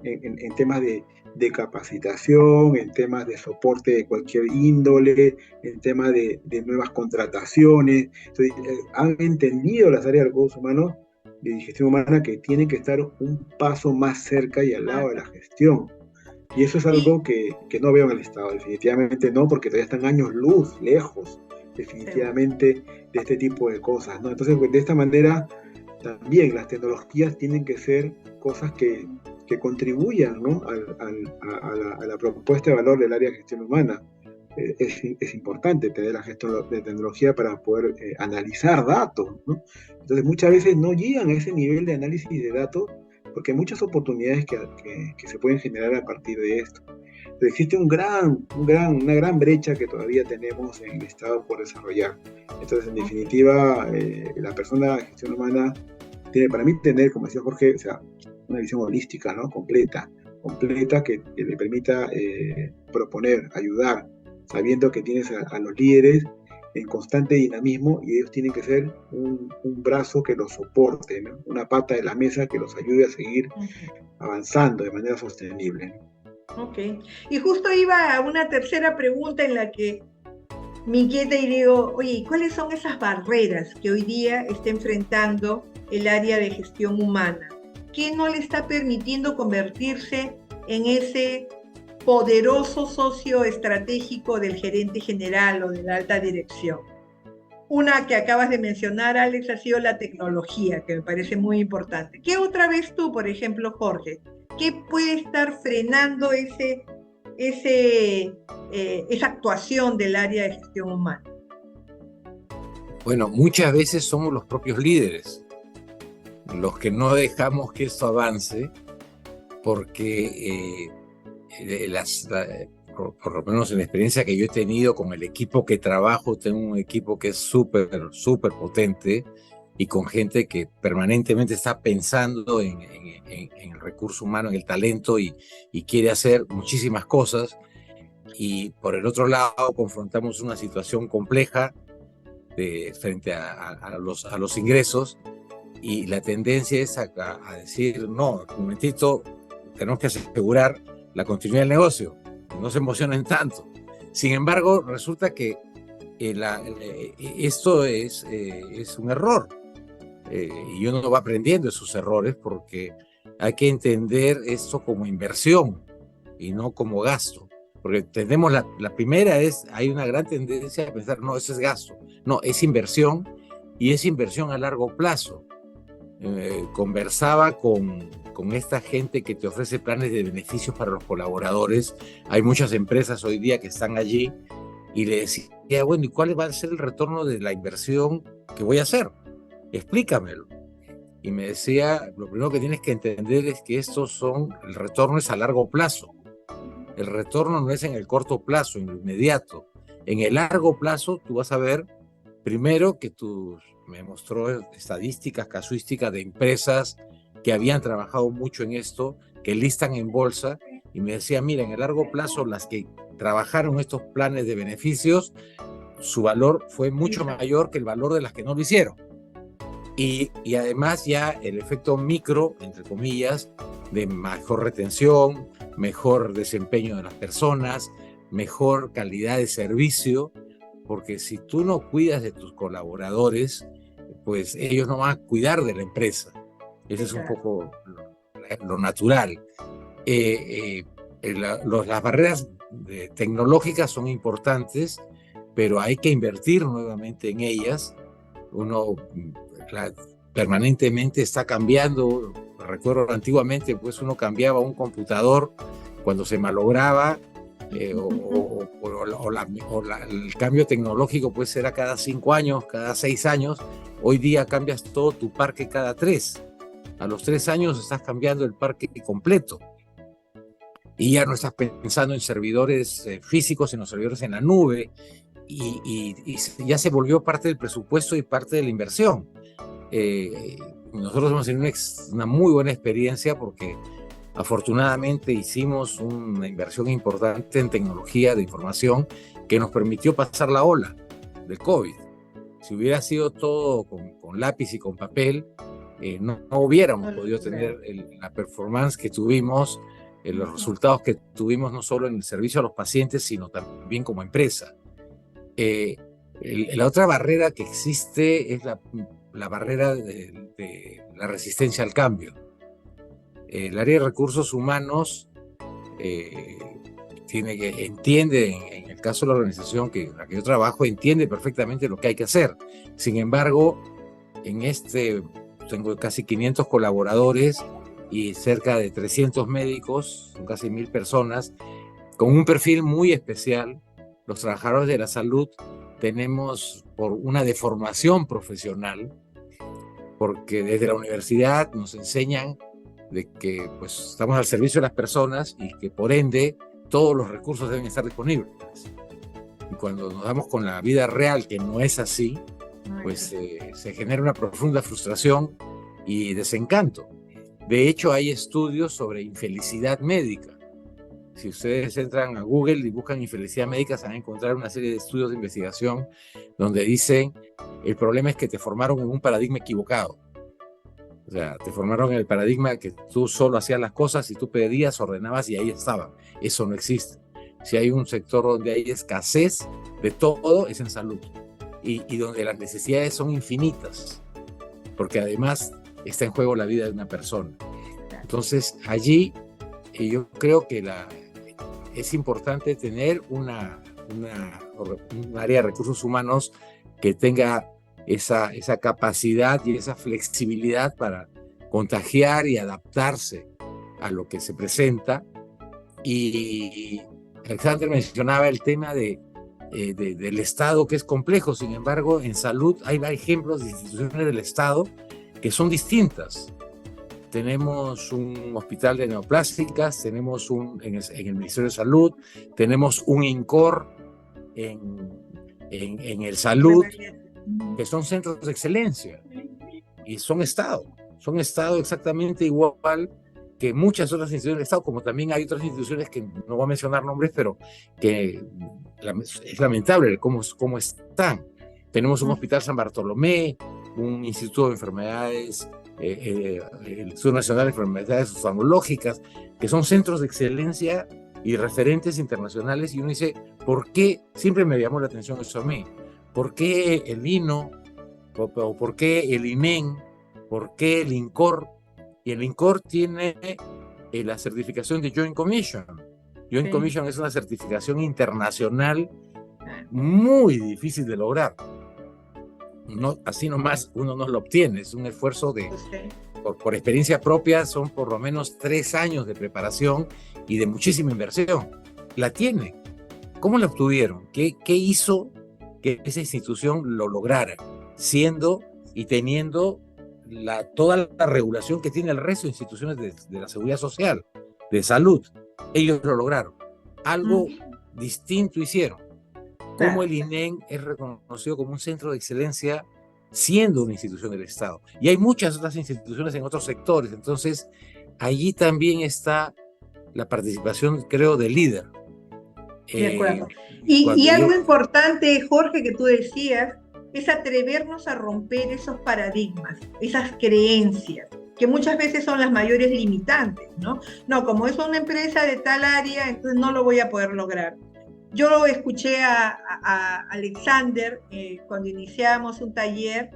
en temas de capacitación, en temas de soporte de cualquier índole, en temas de nuevas contrataciones. Entonces, han entendido las áreas de recursos humanos de gestión humana que tienen que estar un paso más cerca y al lado de la gestión. Y eso es algo que no veo en el Estado, definitivamente no, porque todavía están años luz, lejos, definitivamente, de este tipo de cosas, ¿no? Entonces, de esta manera, también las tecnologías tienen que ser cosas que contribuyan, ¿no? a la propuesta de valor del área de gestión humana. Es importante tener la gestión de tecnología para poder analizar datos, ¿no? Entonces, muchas veces no llegan a ese nivel de análisis de datos porque hay muchas oportunidades que se pueden generar a partir de esto. Pero existe una gran brecha que todavía tenemos en el Estado por desarrollar. Entonces, en definitiva, la persona de gestión humana tiene, para mí, tener, como decía Jorge, o sea, una visión holística, ¿no? Completa que le permita proponer, ayudar, sabiendo que tienes a los líderes en constante dinamismo y ellos tienen que ser un brazo que los soporte, ¿no? Una pata de la mesa que los ayude a seguir avanzando de manera sostenible, ¿no? Ok. Y justo iba a una tercera pregunta en la que me inquieta y digo, oye, ¿cuáles son esas barreras que hoy día está enfrentando el área de gestión humana? ¿Qué no le está permitiendo convertirse en ese poderoso socio estratégico del gerente general o de la alta dirección? Una que acabas de mencionar, Alex, ha sido la tecnología, que me parece muy importante. ¿Qué otra vez tú, por ejemplo, Jorge? ¿Qué puede estar frenando esa actuación del área de gestión humana? Bueno, muchas veces somos los propios líderes los que no dejamos que esto avance porque por lo menos en la experiencia que yo he tenido con el equipo que trabajo, tengo un equipo que es súper potente y con gente que permanentemente está pensando en el recurso humano, en el talento y quiere hacer muchísimas cosas. Y por el otro lado confrontamos una situación compleja frente a los ingresos y la tendencia es a decir, no, un momentito, tenemos que asegurar la continuidad del negocio, no se emocionen tanto. Sin embargo, resulta que esto es un error y uno va aprendiendo de sus errores porque hay que entender esto como inversión y no como gasto. Porque tenemos la primera hay una gran tendencia a pensar, no, eso es gasto. No, es inversión y es inversión a largo plazo. Conversaba con esta gente que te ofrece planes de beneficios para los colaboradores. Hay muchas empresas hoy día que están allí y le decía, bueno, ¿y cuál va a ser el retorno de la inversión que voy a hacer? Explícamelo. y me decía, lo primero que tienes que entender es que el retorno es a largo plazo. El retorno no es en el corto plazo, en lo inmediato. En el largo plazo tú vas a ver, primero que me mostró estadísticas, casuísticas de empresas que habían trabajado mucho en esto, que listan en bolsa, y me decía, mira, en el largo plazo las que trabajaron estos planes de beneficios, su valor fue mucho mayor que el valor de las que no lo hicieron. Y además ya el efecto micro, entre comillas, de mejor retención, mejor desempeño de las personas, mejor calidad de servicio, porque si tú no cuidas de tus colaboradores, pues ellos no van a cuidar de la empresa. Ese es un poco lo natural. Las barreras tecnológicas son importantes, pero hay que invertir nuevamente en ellas. Uno permanentemente está cambiando. Recuerdo antiguamente, pues uno cambiaba un computador cuando se malograba, el cambio tecnológico pues era cada 5 años, cada 6 años. Hoy día cambias todo tu parque cada 3. A los 3 años estás cambiando el parque completo. Y ya no estás pensando en servidores físicos, sino servidores en la nube. Y ya se volvió parte del presupuesto y parte de la inversión. Nosotros hemos tenido una muy buena experiencia porque afortunadamente hicimos una inversión importante en tecnología de información que nos permitió pasar la ola del COVID. Si hubiera sido todo con lápiz y con papel, no hubiéramos podido tener la performance que tuvimos, los resultados que tuvimos no solo en el servicio a los pacientes, sino también como empresa. La otra barrera que existe es la barrera de la resistencia al cambio. El área de recursos humanos entiende, en el caso de la organización en la que yo trabajo, entiende perfectamente lo que hay que hacer. Sin embargo, tengo casi 500 colaboradores y cerca de 300 médicos, son casi 1000 personas, con un perfil muy especial. Los trabajadores de la salud tenemos por una deformación profesional, porque desde la universidad nos enseñan de que pues, estamos al servicio de las personas y que por ende todos los recursos deben estar disponibles. Y cuando nos damos con la vida real que no es así, pues se genera una profunda frustración y desencanto. De hecho, hay estudios sobre infelicidad médica. Si ustedes entran a Google y buscan infelicidad médica, se van a encontrar una serie de estudios de investigación donde dicen el problema es que te formaron en un paradigma equivocado. O sea, te formaron en el paradigma que tú solo hacías las cosas y tú pedías, ordenabas y ahí estaban. Eso no existe. Si hay un sector donde hay escasez de todo, es en salud. Y donde las necesidades son infinitas. Porque además está en juego la vida de una persona. Entonces, allí yo creo que es importante tener un área de recursos humanos que tenga esa capacidad y esa flexibilidad para contagiar y adaptarse a lo que se presenta. Y Alexander mencionaba el tema del Estado, que es complejo. Sin embargo, en salud hay ejemplos de instituciones del Estado que son distintas. Tenemos un hospital de neoplásticas, tenemos en el Ministerio de Salud, tenemos un INCOR en el Salud, que son centros de excelencia y son Estado exactamente igual que muchas otras instituciones del Estado, como también hay otras instituciones que no voy a mencionar nombres, pero que es lamentable cómo están. Tenemos un Hospital San Bartolomé, un Instituto de Enfermedades, el Instituto Nacional de Enfermedades Oftalmológicas, que son centros de excelencia y referentes internacionales, y uno dice, ¿por qué? Siempre me llamó la atención eso a mí. ¿Por qué el INO? ¿O por qué el INEN? ¿Por qué el INCOR? Y el INCOR tiene la certificación de Joint Commission. Joint Commission es una certificación internacional muy difícil de lograr. No, así nomás uno no lo obtiene, es un esfuerzo por experiencia propia, son por lo menos 3 años de preparación y de muchísima inversión. La tiene. ¿Cómo la obtuvieron? ¿Qué hizo que esa institución lo lograra? Siendo y teniendo toda la regulación que tiene el resto de instituciones de la seguridad social, de salud. Ellos lo lograron. Algo distinto hicieron. Como el INEM es reconocido como un centro de excelencia siendo una institución del Estado. Y hay muchas otras instituciones en otros sectores. Entonces, allí también está la participación, creo, del líder. De acuerdo. Y algo importante, Jorge, que tú decías, es atrevernos a romper esos paradigmas, esas creencias, que muchas veces son las mayores limitantes, ¿no? No, como es una empresa de tal área, entonces no lo voy a poder lograr. Yo escuché a Alexander cuando iniciamos un taller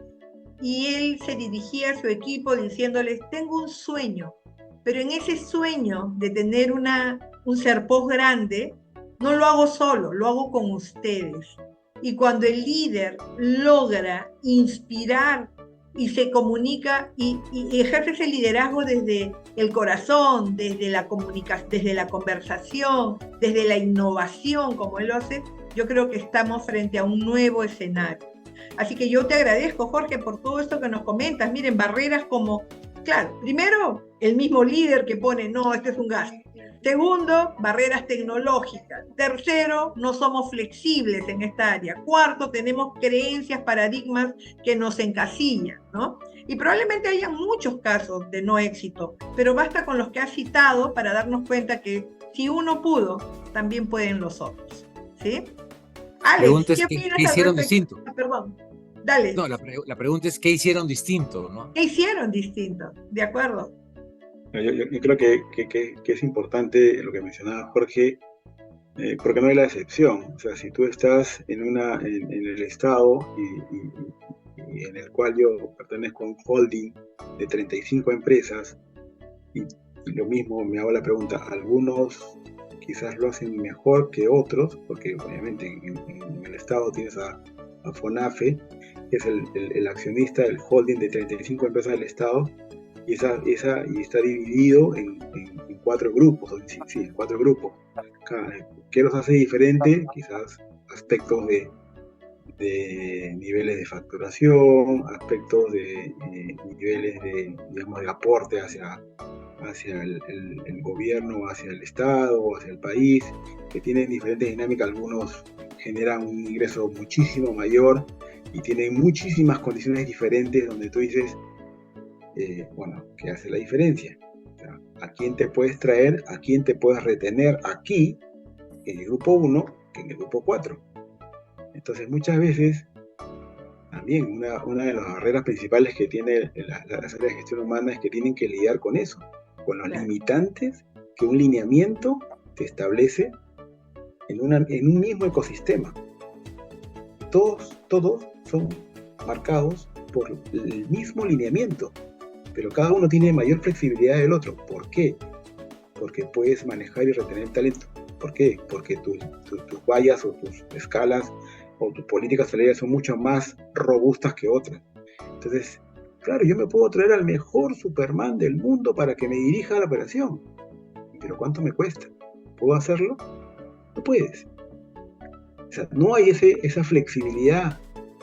y él se dirigía a su equipo diciéndoles, tengo un sueño, pero en ese sueño de tener un Serpos grande, no lo hago solo, lo hago con ustedes. Y cuando el líder logra inspirar y se comunica y ejerce ese liderazgo desde el corazón, desde la comunicación, desde la conversación, desde la innovación, como él lo hace, yo creo que estamos frente a un nuevo escenario. Así que yo te agradezco, Jorge, por todo esto que nos comentas. Miren, barreras como, claro, primero, el mismo líder que pone, no, este es un gasto. Segundo, barreras tecnológicas. Tercero, no somos flexibles en esta área. Cuarto, tenemos creencias, paradigmas que nos encasillan, ¿no? Y probablemente haya muchos casos de no éxito, pero basta con los que has citado para darnos cuenta que si uno pudo, también pueden los otros, ¿sí? Alex, ¿qué hicieron distinto? Perdón, dale. No, la pregunta es ¿qué hicieron distinto, ¿no? ¿Qué hicieron distinto? De acuerdo. Yo creo que es importante lo que mencionaba Jorge, porque no hay la excepción. O sea, si tú estás en el Estado y en el cual yo pertenezco a un holding de 35 empresas, y lo mismo me hago la pregunta, algunos quizás lo hacen mejor que otros, porque obviamente en el Estado tienes a FONAFE, que es el accionista del holding de 35 empresas del Estado, y está dividido en 4 grupos, sí, en 4 grupos. ¿Qué los hace diferente? Quizás aspectos de niveles de facturación, aspectos de niveles de aporte hacia el gobierno, hacia el Estado, hacia el país, que tienen diferentes dinámicas. Algunos generan un ingreso muchísimo mayor y tienen muchísimas condiciones diferentes donde tú dices, ¿qué hace la diferencia? O sea, ¿a quién te puedes traer? ¿A quién te puedes retener aquí, en el grupo 1, que en el grupo 4? Entonces, muchas veces, también una de las barreras principales que tiene las áreas de gestión humana es que tienen que lidiar con eso, con los limitantes que un lineamiento te establece en un mismo ecosistema. Todos son marcados por el mismo lineamiento, pero cada uno tiene mayor flexibilidad del otro. ¿Por qué? Porque puedes manejar y retener talento. ¿Por qué? Porque tus vallas o tus escalas o tus políticas salariales son mucho más robustas que otras. Entonces, claro, yo me puedo traer al mejor Superman del mundo para que me dirija la operación, pero ¿cuánto me cuesta? ¿Puedo hacerlo? No puedes. O sea, no hay esa flexibilidad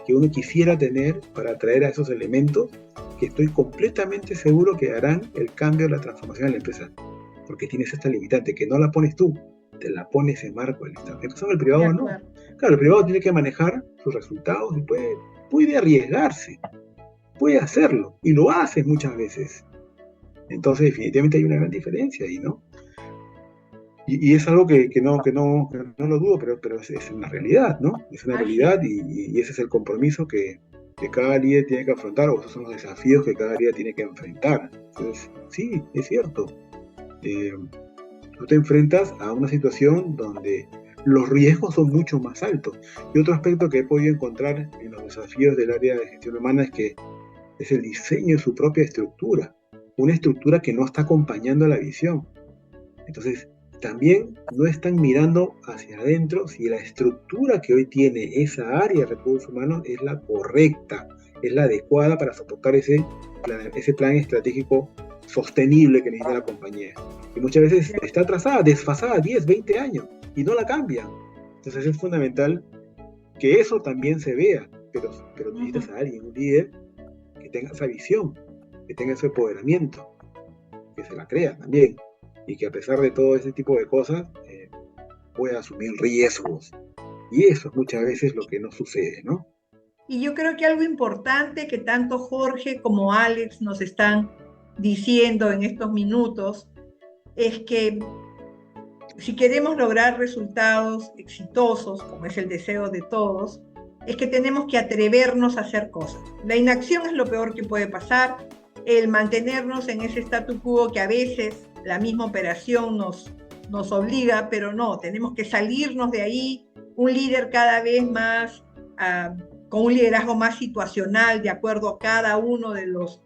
que uno quisiera tener para atraer a esos elementos que estoy completamente seguro que harán el cambio, la transformación de la empresa, porque tienes esta limitante que no la pones tú, te la pone ese marco del Estado. En el privado no. Claro, el privado tiene que manejar sus resultados y puede arriesgarse, puede hacerlo, y lo hace muchas veces. Entonces, definitivamente hay una gran diferencia ahí, ¿no? Y es algo que no lo dudo, pero es una realidad, ¿no? Es una realidad y ese es el compromiso que cada líder tiene que afrontar, o esos son los desafíos que cada líder tiene que enfrentar. Entonces, sí, es cierto. Tú te enfrentas a una situación donde los riesgos son mucho más altos. Y otro aspecto que he podido encontrar en los desafíos del área de gestión humana es que es el diseño de su propia estructura, una estructura que no está acompañando a la visión. Entonces, también no están mirando hacia adentro si la estructura que hoy tiene esa área de recursos humanos es la correcta, es la adecuada para soportar ese plan estratégico sostenible que necesita la compañía. Y muchas veces está atrasada, desfasada 10, 20 años y no la cambian. Entonces es fundamental que eso también se vea, pero necesitas a alguien, un líder que tenga esa visión que tenga ese empoderamiento, que se la crea también, y que a pesar de todo ese tipo de cosas, pueda asumir riesgos. Y eso es muchas veces lo que no sucede, ¿no? Y yo creo que algo importante que tanto Jorge como Alex nos están diciendo en estos minutos es que si queremos lograr resultados exitosos, como es el deseo de todos, es que tenemos que atrevernos a hacer cosas. La inacción es lo peor que puede pasar, el mantenernos en ese statu quo que a veces la misma operación nos obliga, pero no, tenemos que salirnos de ahí, un líder cada vez más, con un liderazgo más situacional, de acuerdo a cada uno de los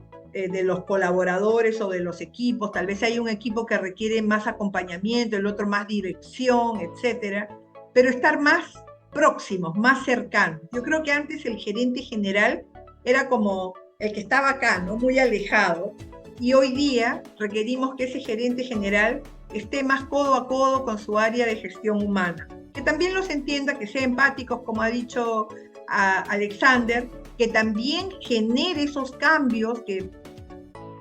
colaboradores o de los equipos. Tal vez hay un equipo que requiere más acompañamiento, el otro más dirección, etcétera, pero estar más próximos, más cercanos. Yo creo que antes el gerente general era como el que estaba acá, ¿no? Muy alejado, y hoy día requerimos que ese gerente general esté más codo a codo con su área de gestión humana, que también los entienda, que sea empáticos, como ha dicho Alexander, que también genere esos cambios que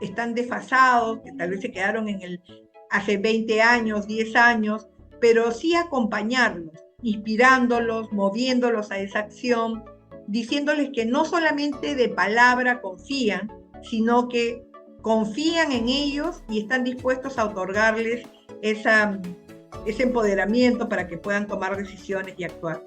están desfasados, que tal vez se quedaron hace 20 años, 10 años, pero sí acompañarlos, inspirándolos, moviéndolos a esa acción, diciéndoles que no solamente de palabra confían, sino que confían en ellos y están dispuestos a otorgarles ese empoderamiento para que puedan tomar decisiones y actuar.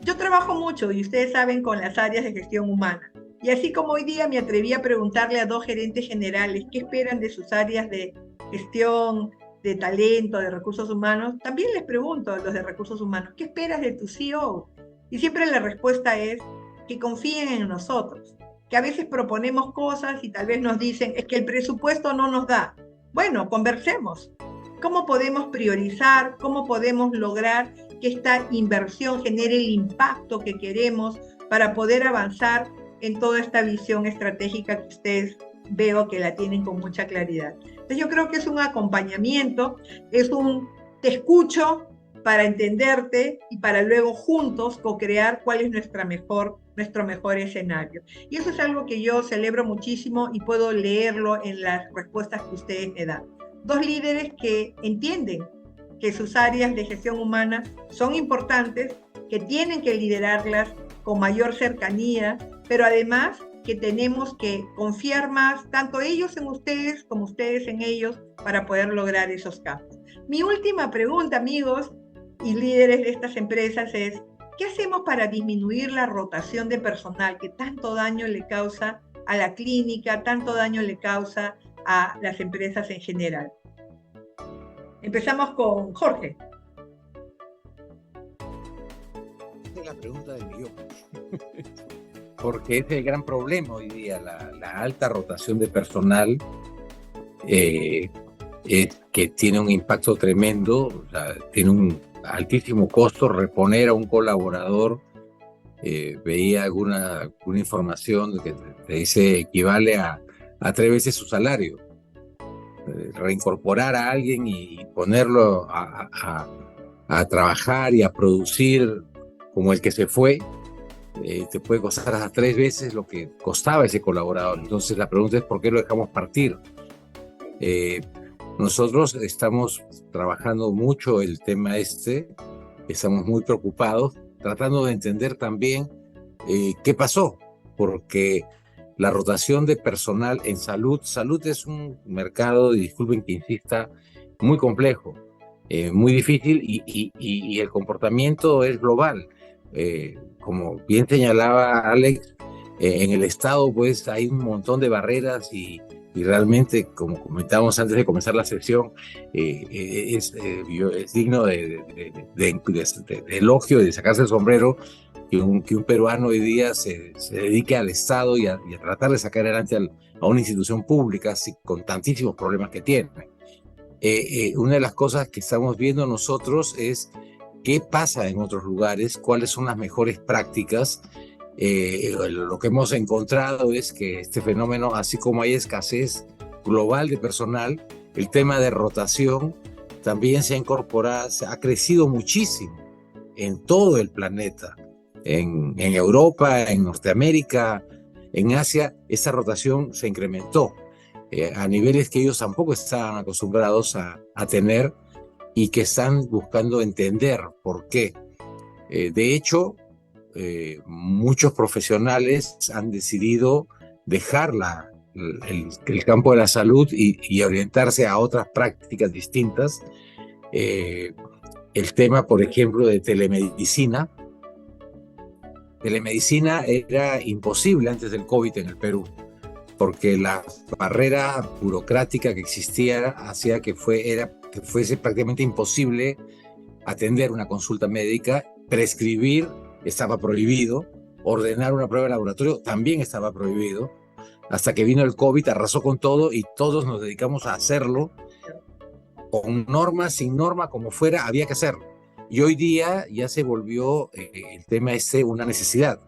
Yo trabajo mucho, y ustedes saben, con las áreas de gestión humana. Y así como hoy día me atreví a preguntarle a 2 gerentes generales qué esperan de sus áreas de gestión, de talento, de recursos humanos, también les pregunto a los de recursos humanos, ¿qué esperas de tu CEO? Y siempre la respuesta es que confíen en nosotros, que a veces proponemos cosas y tal vez nos dicen, es que el presupuesto no nos da. Bueno, conversemos. ¿Cómo podemos priorizar? ¿Cómo podemos lograr que esta inversión genere el impacto que queremos para poder avanzar en toda esta visión estratégica que ustedes veo que la tienen con mucha claridad? Entonces yo creo que es un acompañamiento, es un te escucho para entenderte y para luego juntos co-crear cuál es nuestro mejor escenario. Y eso es algo que yo celebro muchísimo y puedo leerlo en las respuestas que ustedes me dan. 2 líderes que entienden que sus áreas de gestión humana son importantes, que tienen que liderarlas con mayor cercanía, pero además que tenemos que confiar más, tanto ellos en ustedes como ustedes en ellos, para poder lograr esos cambios. Mi última pregunta, amigos y líderes de estas empresas, es ¿qué hacemos para disminuir la rotación de personal que tanto daño le causa a la clínica, tanto daño le causa a las empresas en general? Empezamos con Jorge. Esa es la pregunta del millón. Porque es el gran problema hoy día, la alta rotación de personal, que tiene un impacto tremendo, o sea, tiene un altísimo costo reponer a un colaborador. Veía alguna información que te dice equivale a 3 veces su salario. Reincorporar a alguien y ponerlo a trabajar y a producir como el que se fue, te puede costar hasta 3 veces lo que costaba ese colaborador. Entonces la pregunta es ¿por qué lo dejamos partir? Nosotros estamos trabajando mucho el tema estamos muy preocupados, tratando de entender también qué pasó, porque la rotación de personal en salud es un mercado, y disculpen que insista, muy complejo, muy difícil, y el comportamiento es global. Como bien señalaba Alex, en el Estado pues hay un montón de barreras y realmente, como comentábamos antes de comenzar la sesión, es digno de elogio y de sacarse el sombrero que un peruano hoy día se dedique al Estado y a tratar de sacar adelante a una institución pública con tantísimos problemas que tiene. Una de las cosas que estamos viendo nosotros es qué pasa en otros lugares, cuáles son las mejores prácticas. Lo que hemos encontrado es que este fenómeno, así como hay escasez global de personal, el tema de rotación también se ha incorporado, ha crecido muchísimo en todo el planeta, en Europa, en Norteamérica, en Asia. Esa rotación se incrementó. a niveles que ellos tampoco estaban acostumbrados a tener y que están buscando entender por qué. De hecho, muchos profesionales han decidido dejar el campo de la salud y orientarse a otras prácticas distintas. El tema, por ejemplo, de telemedicina. Telemedicina era imposible antes del COVID en el Perú, porque la barrera burocrática que existía hacía que fuese prácticamente imposible atender una consulta médica, prescribir estaba prohibido, ordenar una prueba de laboratorio también estaba prohibido, hasta que vino el COVID, arrasó con todo y todos nos dedicamos a hacerlo, con norma, sin norma, como fuera, había que hacerlo. Y hoy día ya se volvió el tema una necesidad.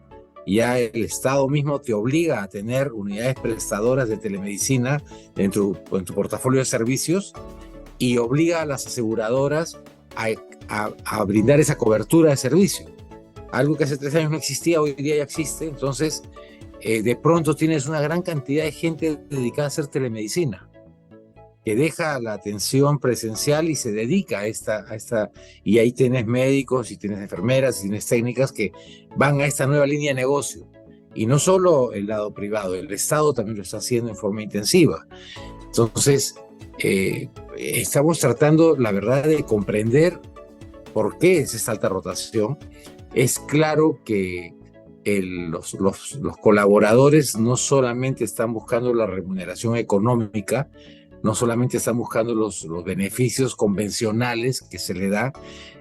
Ya el Estado mismo te obliga a tener unidades prestadoras de telemedicina en tu portafolio de servicios y obliga a las aseguradoras a brindar esa cobertura de servicio. Algo que hace 3 años no existía, hoy día ya existe. Entonces, de pronto tienes una gran cantidad de gente dedicada a hacer telemedicina, que deja la atención presencial y se dedica a esta, y ahí tienes médicos y tienes enfermeras y tienes técnicas que van a esta nueva línea de negocio. Y no solo el lado privado, el Estado también lo está haciendo en forma intensiva. Entonces, estamos tratando, la verdad, de comprender por qué es esta alta rotación. Es claro que los colaboradores no solamente están buscando la remuneración económica, no solamente están buscando los beneficios convencionales que se le da,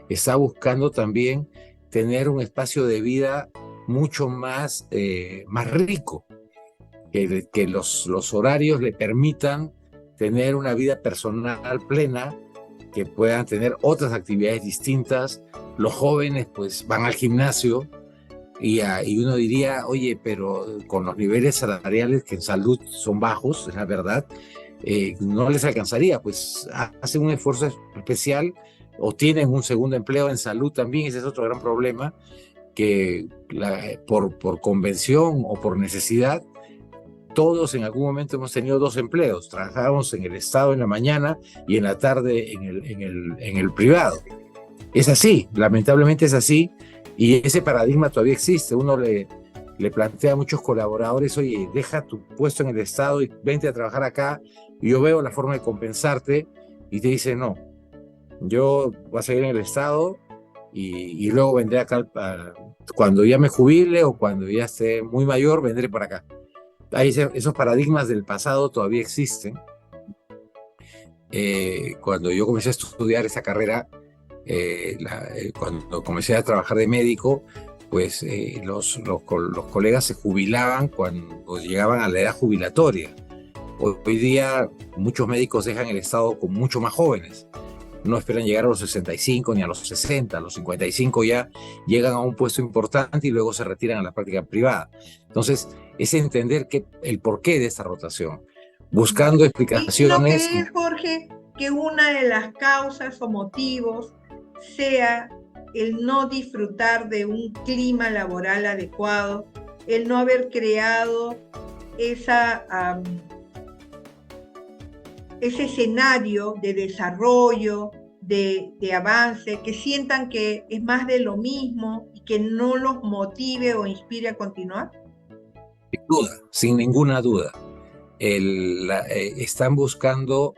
está buscando también tener un espacio de vida mucho más rico, que los horarios le permitan tener una vida personal plena, que puedan tener otras actividades distintas. Los jóvenes pues van al gimnasio y uno diría, oye, pero con los niveles salariales que en salud son bajos, es la verdad, no les alcanzaría, pues hacen un esfuerzo especial o tienen un segundo empleo en salud también. Ese es otro gran problema, que por convención o por necesidad, todos en algún momento hemos tenido 2 empleos, trabajábamos en el Estado en la mañana y en la tarde en el privado. Es así, lamentablemente es así, y ese paradigma todavía existe. Uno le plantea a muchos colaboradores, oye, deja tu puesto en el Estado y vente a trabajar acá, y yo veo la forma de compensarte, y te dice, no, yo voy a seguir en el Estado y luego vendré acá, cuando ya me jubile o cuando ya esté muy mayor, vendré para acá. Esos paradigmas del pasado todavía existen. Cuando yo comencé a estudiar esa carrera, cuando comencé a trabajar de médico, pues los colegas se jubilaban cuando llegaban a la edad jubilatoria. Hoy día muchos médicos dejan el Estado con mucho más jóvenes. No esperan llegar a los 65 ni a los 60, a los 55 ya llegan a un puesto importante y luego se retiran a la práctica privada. Entonces, es entender el porqué de esta rotación, buscando explicaciones. ¿Y no crees, Jorge, que una de las causas o motivos sea el no disfrutar de un clima laboral adecuado, el no haber creado ese escenario de desarrollo, de avance, que sientan que es más de lo mismo y que no los motive o inspire a continuar? Sin duda, sin ninguna duda. Están buscando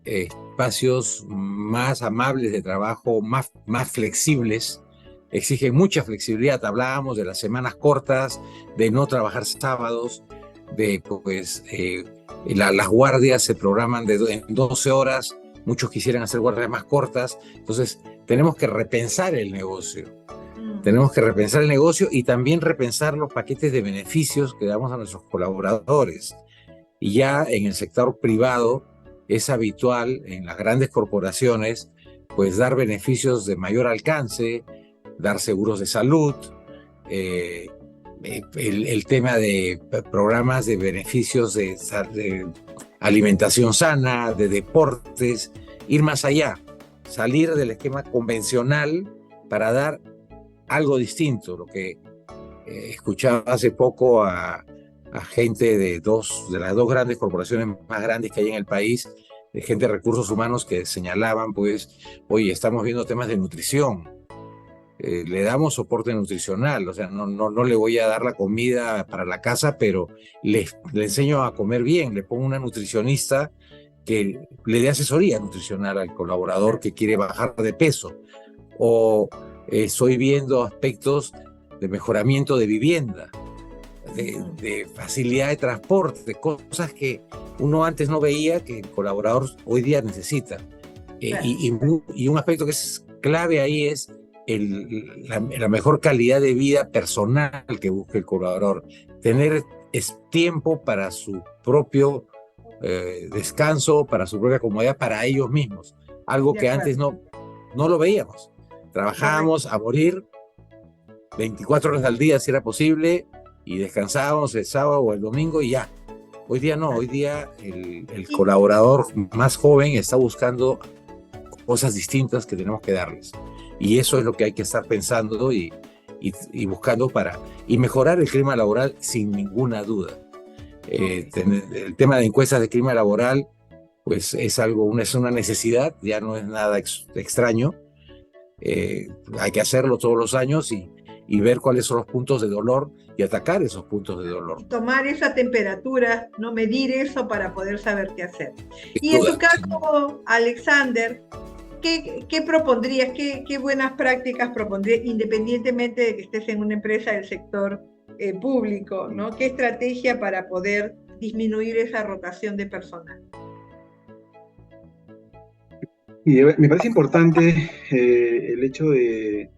espacios más amables de trabajo, más flexibles, exigen mucha flexibilidad. Hablábamos de las semanas cortas, de no trabajar sábados, de pues las guardias se programan en 12 horas, muchos quisieran hacer guardias más cortas. Entonces tenemos que repensar el negocio. Tenemos que repensar el negocio y también repensar los paquetes de beneficios que damos a nuestros colaboradores. Y ya en el sector privado es habitual, en las grandes corporaciones, pues dar beneficios de mayor alcance, dar seguros de salud, el tema de programas de beneficios de alimentación sana, de deportes, ir más allá, salir del esquema convencional para dar algo distinto. Lo que escuchaba hace poco a a gente de las dos grandes corporaciones más grandes que hay en el país, de gente de recursos humanos que señalaban, pues, oye, estamos viendo temas de nutrición, le damos soporte nutricional, o sea, no le voy a dar la comida para la casa, pero le enseño a comer bien, le pongo una nutricionista que le dé asesoría nutricional al colaborador que quiere bajar de peso, o estoy viendo aspectos de mejoramiento de vivienda, de facilidad de transporte, cosas que uno antes no veía que el colaborador hoy día necesita. Y un aspecto que es clave ahí es la mejor calidad de vida personal que busca el colaborador. Tener tiempo para su propio descanso, para su propia comodidad, para ellos mismos. Algo que antes no lo veíamos. Trabajábamos a morir 24 horas al día si era posible y descansábamos el sábado o el domingo y ya. Hoy día no, hoy día el colaborador más joven está buscando cosas distintas que tenemos que darles. Y eso es lo que hay que estar pensando y buscando y mejorar el clima laboral sin ninguna duda. El tema de encuestas de clima laboral pues es una necesidad, ya no es nada extraño. Hay que hacerlo todos los años y ver cuáles son los puntos de dolor y atacar esos puntos de dolor. Tomar esa temperatura, no medir eso para poder saber qué hacer. Y en tu caso, Alexander, ¿qué propondrías? ¿Qué buenas prácticas propondrías, independientemente de que estés en una empresa del sector público, ¿no? ¿Qué estrategia para poder disminuir esa rotación de personal? Y me parece importante el hecho de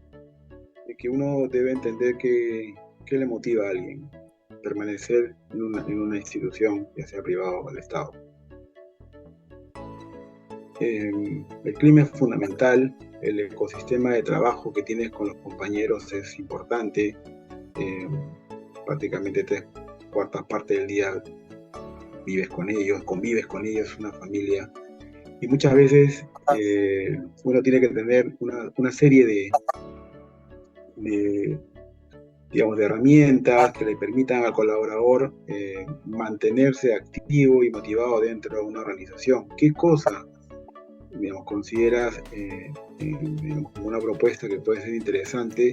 que uno debe entender qué le motiva a alguien permanecer en una institución, ya sea privada o del Estado. El clima es fundamental, el ecosistema de trabajo que tienes con los compañeros es importante, prácticamente 3/4 partes del día convives con ellos, una familia, y muchas veces uno tiene que tener una serie de herramientas que le permitan al colaborador mantenerse activo y motivado dentro de una organización. ¿Qué cosa consideras como una propuesta que puede ser interesante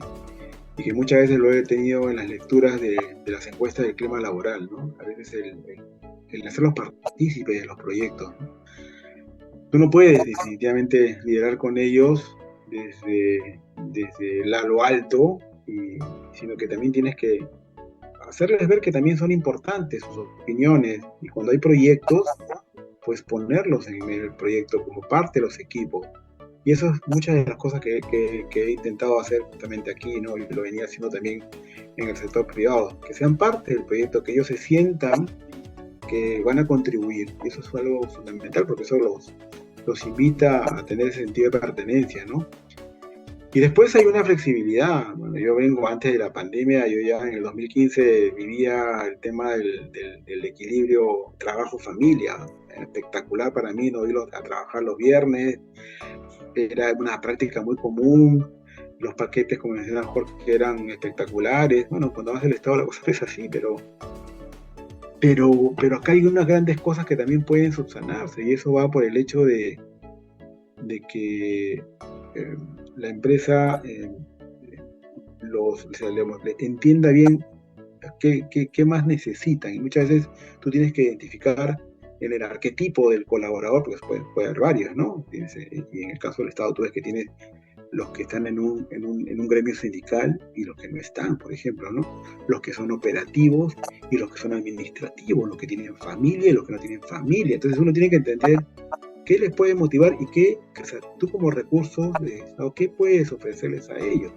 y que muchas veces lo he tenido en las lecturas de las encuestas del clima laboral, ¿no? A veces el hacerlos partícipes de los proyectos, ¿no? Tú no puedes definitivamente liderar con ellos desde lo alto, sino que también tienes que hacerles ver que también son importantes sus opiniones, y cuando hay proyectos, pues ponerlos en el proyecto como parte de los equipos. Y eso es muchas de las cosas que he intentado hacer justamente aquí, ¿no? Y lo venía haciendo también en el sector privado, que sean parte del proyecto, que ellos se sientan que van a contribuir. Y eso es algo fundamental, porque eso los invita a tener ese sentido de pertenencia, ¿no? Y después hay una flexibilidad. Bueno, yo vengo antes de la pandemia, yo ya en el 2015 vivía el tema del equilibrio trabajo-familia. Espectacular para mí no ir a trabajar los viernes, era una práctica muy común. Los paquetes, como mencionaba Jorge, eran espectaculares. Bueno, cuando vas al Estado la cosa es así, pero acá hay unas grandes cosas que también pueden subsanarse, y eso va por el hecho de que la empresa entienda bien qué más necesitan, y muchas veces tú tienes que identificar en el arquetipo del colaborador, porque puede haber varios, ¿no? Y en el caso del Estado tú ves que tienes los que están en un gremio sindical y los que no están, por ejemplo, ¿no? Los que son operativos y los que son administrativos, los que tienen familia y los que no tienen familia. Entonces uno tiene que entender qué les puede motivar y o sea, tú como recursos de Estado, qué puedes ofrecerles a ellos,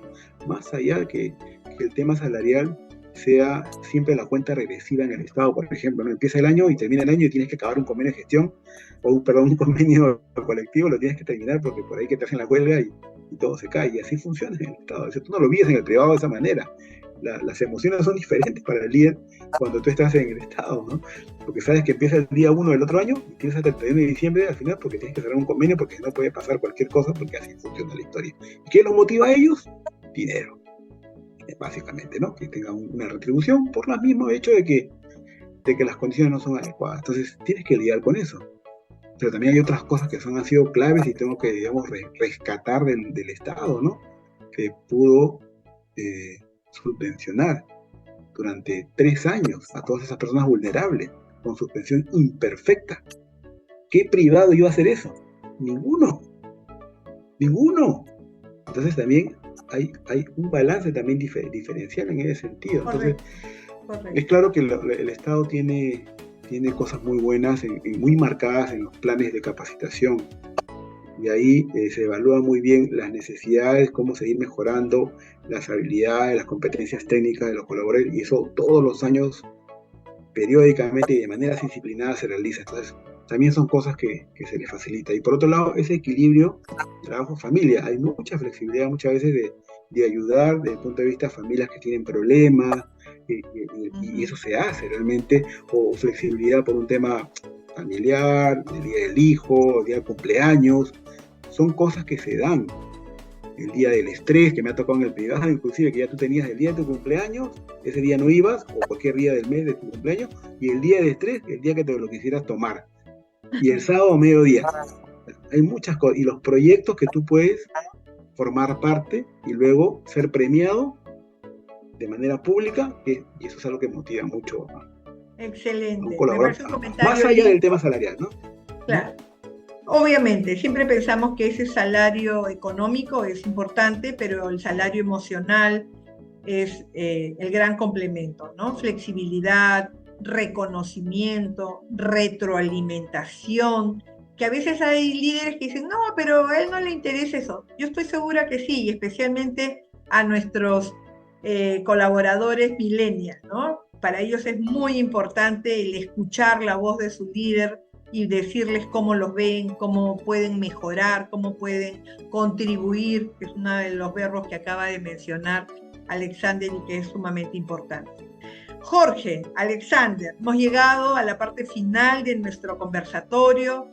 más allá que el tema salarial sea siempre la cuenta regresiva en el Estado, por ejemplo, ¿no? Empieza el año y termina el año y tienes que acabar un convenio de gestión, un convenio colectivo, lo tienes que terminar porque por ahí que te hacen la huelga y todo se cae, y así funciona en el Estado. O sea, tú no lo vives en el privado de esa manera. Las emociones son diferentes para el líder cuando tú estás en el Estado, ¿no? Porque sabes que empieza el día 1 del otro año y tienes hasta el 31 de diciembre al final, porque tienes que cerrar un convenio, porque no puede pasar cualquier cosa, porque así funciona la historia. ¿Y qué los motiva a ellos? Dinero, básicamente, ¿no? Que tengan una retribución por el mismo hecho de que de que las condiciones no son adecuadas. Entonces, tienes que lidiar con eso. Pero también hay otras cosas que han sido claves y tengo que, digamos, rescatar del Estado, ¿no? Que pudo subvencionar durante 3 años a todas esas personas vulnerables, con suspensión imperfecta. ¿Qué privado iba a hacer eso? Ninguno. Ninguno. Entonces también hay un balance también diferencial en ese sentido. Entonces, correcto. Es claro que el Estado tiene cosas muy buenas y muy marcadas en los planes de capacitación. Y ahí se evalúan muy bien las necesidades, cómo seguir mejorando las habilidades, las competencias técnicas de los colaboradores, y eso todos los años, periódicamente y de manera disciplinada se realiza. Entonces, también son cosas que se les facilita. Y por otro lado, ese equilibrio trabajo-familia. Hay mucha flexibilidad muchas veces de ayudar desde el punto de vista de familias que tienen problemas, y eso se hace realmente, o flexibilidad por un tema familiar, el día del hijo, el día del cumpleaños. Son cosas que se dan. El día del estrés, que me ha tocado en el privado, inclusive, que ya tú tenías el día de tu cumpleaños, ese día no ibas, o cualquier día del mes de tu cumpleaños, y el día de estrés, el día que te lo quisieras tomar. Y el sábado mediodía. Hay muchas cosas, y los proyectos que tú puedes formar parte y luego ser premiado de manera pública, y eso es algo que motiva mucho, ¿no? Excelente. Más allá del tema salarial, ¿no? Claro. Obviamente, siempre pensamos que ese salario económico es importante, pero el salario emocional es el gran complemento, ¿no? Flexibilidad, reconocimiento, retroalimentación, que a veces hay líderes que dicen, no, pero a él no le interesa eso. Yo estoy segura que sí, y especialmente a nuestros colaboradores millennials, ¿no? Para ellos es muy importante el escuchar la voz de su líder y decirles cómo los ven, cómo pueden mejorar, cómo pueden contribuir, que es uno de los verbos que acaba de mencionar Alexander y que es sumamente importante. Jorge, Alexander, hemos llegado a la parte final de nuestro conversatorio.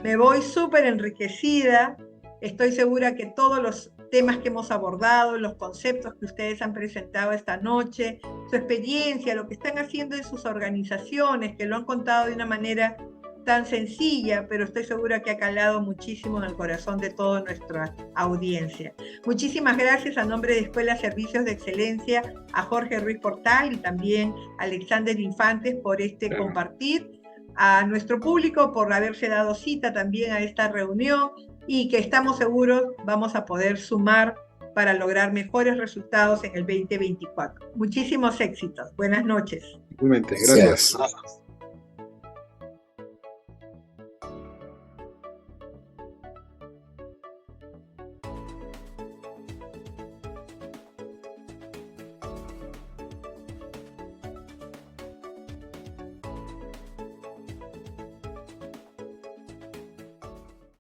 Me voy súper enriquecida. Estoy segura que todos los temas que hemos abordado, los conceptos que ustedes han presentado esta noche, su experiencia, lo que están haciendo en sus organizaciones, que lo han contado de una manera tan sencilla, pero estoy segura que ha calado muchísimo en el corazón de toda nuestra audiencia. Muchísimas gracias a nombre de Escuela Servicios de Excelencia a Jorge Ruiz Portal y también a Alexander Infantes por compartir, a nuestro público por haberse dado cita también a esta reunión y que estamos seguros vamos a poder sumar para lograr mejores resultados en el 2024. Muchísimos éxitos. Buenas noches. Igualmente, gracias.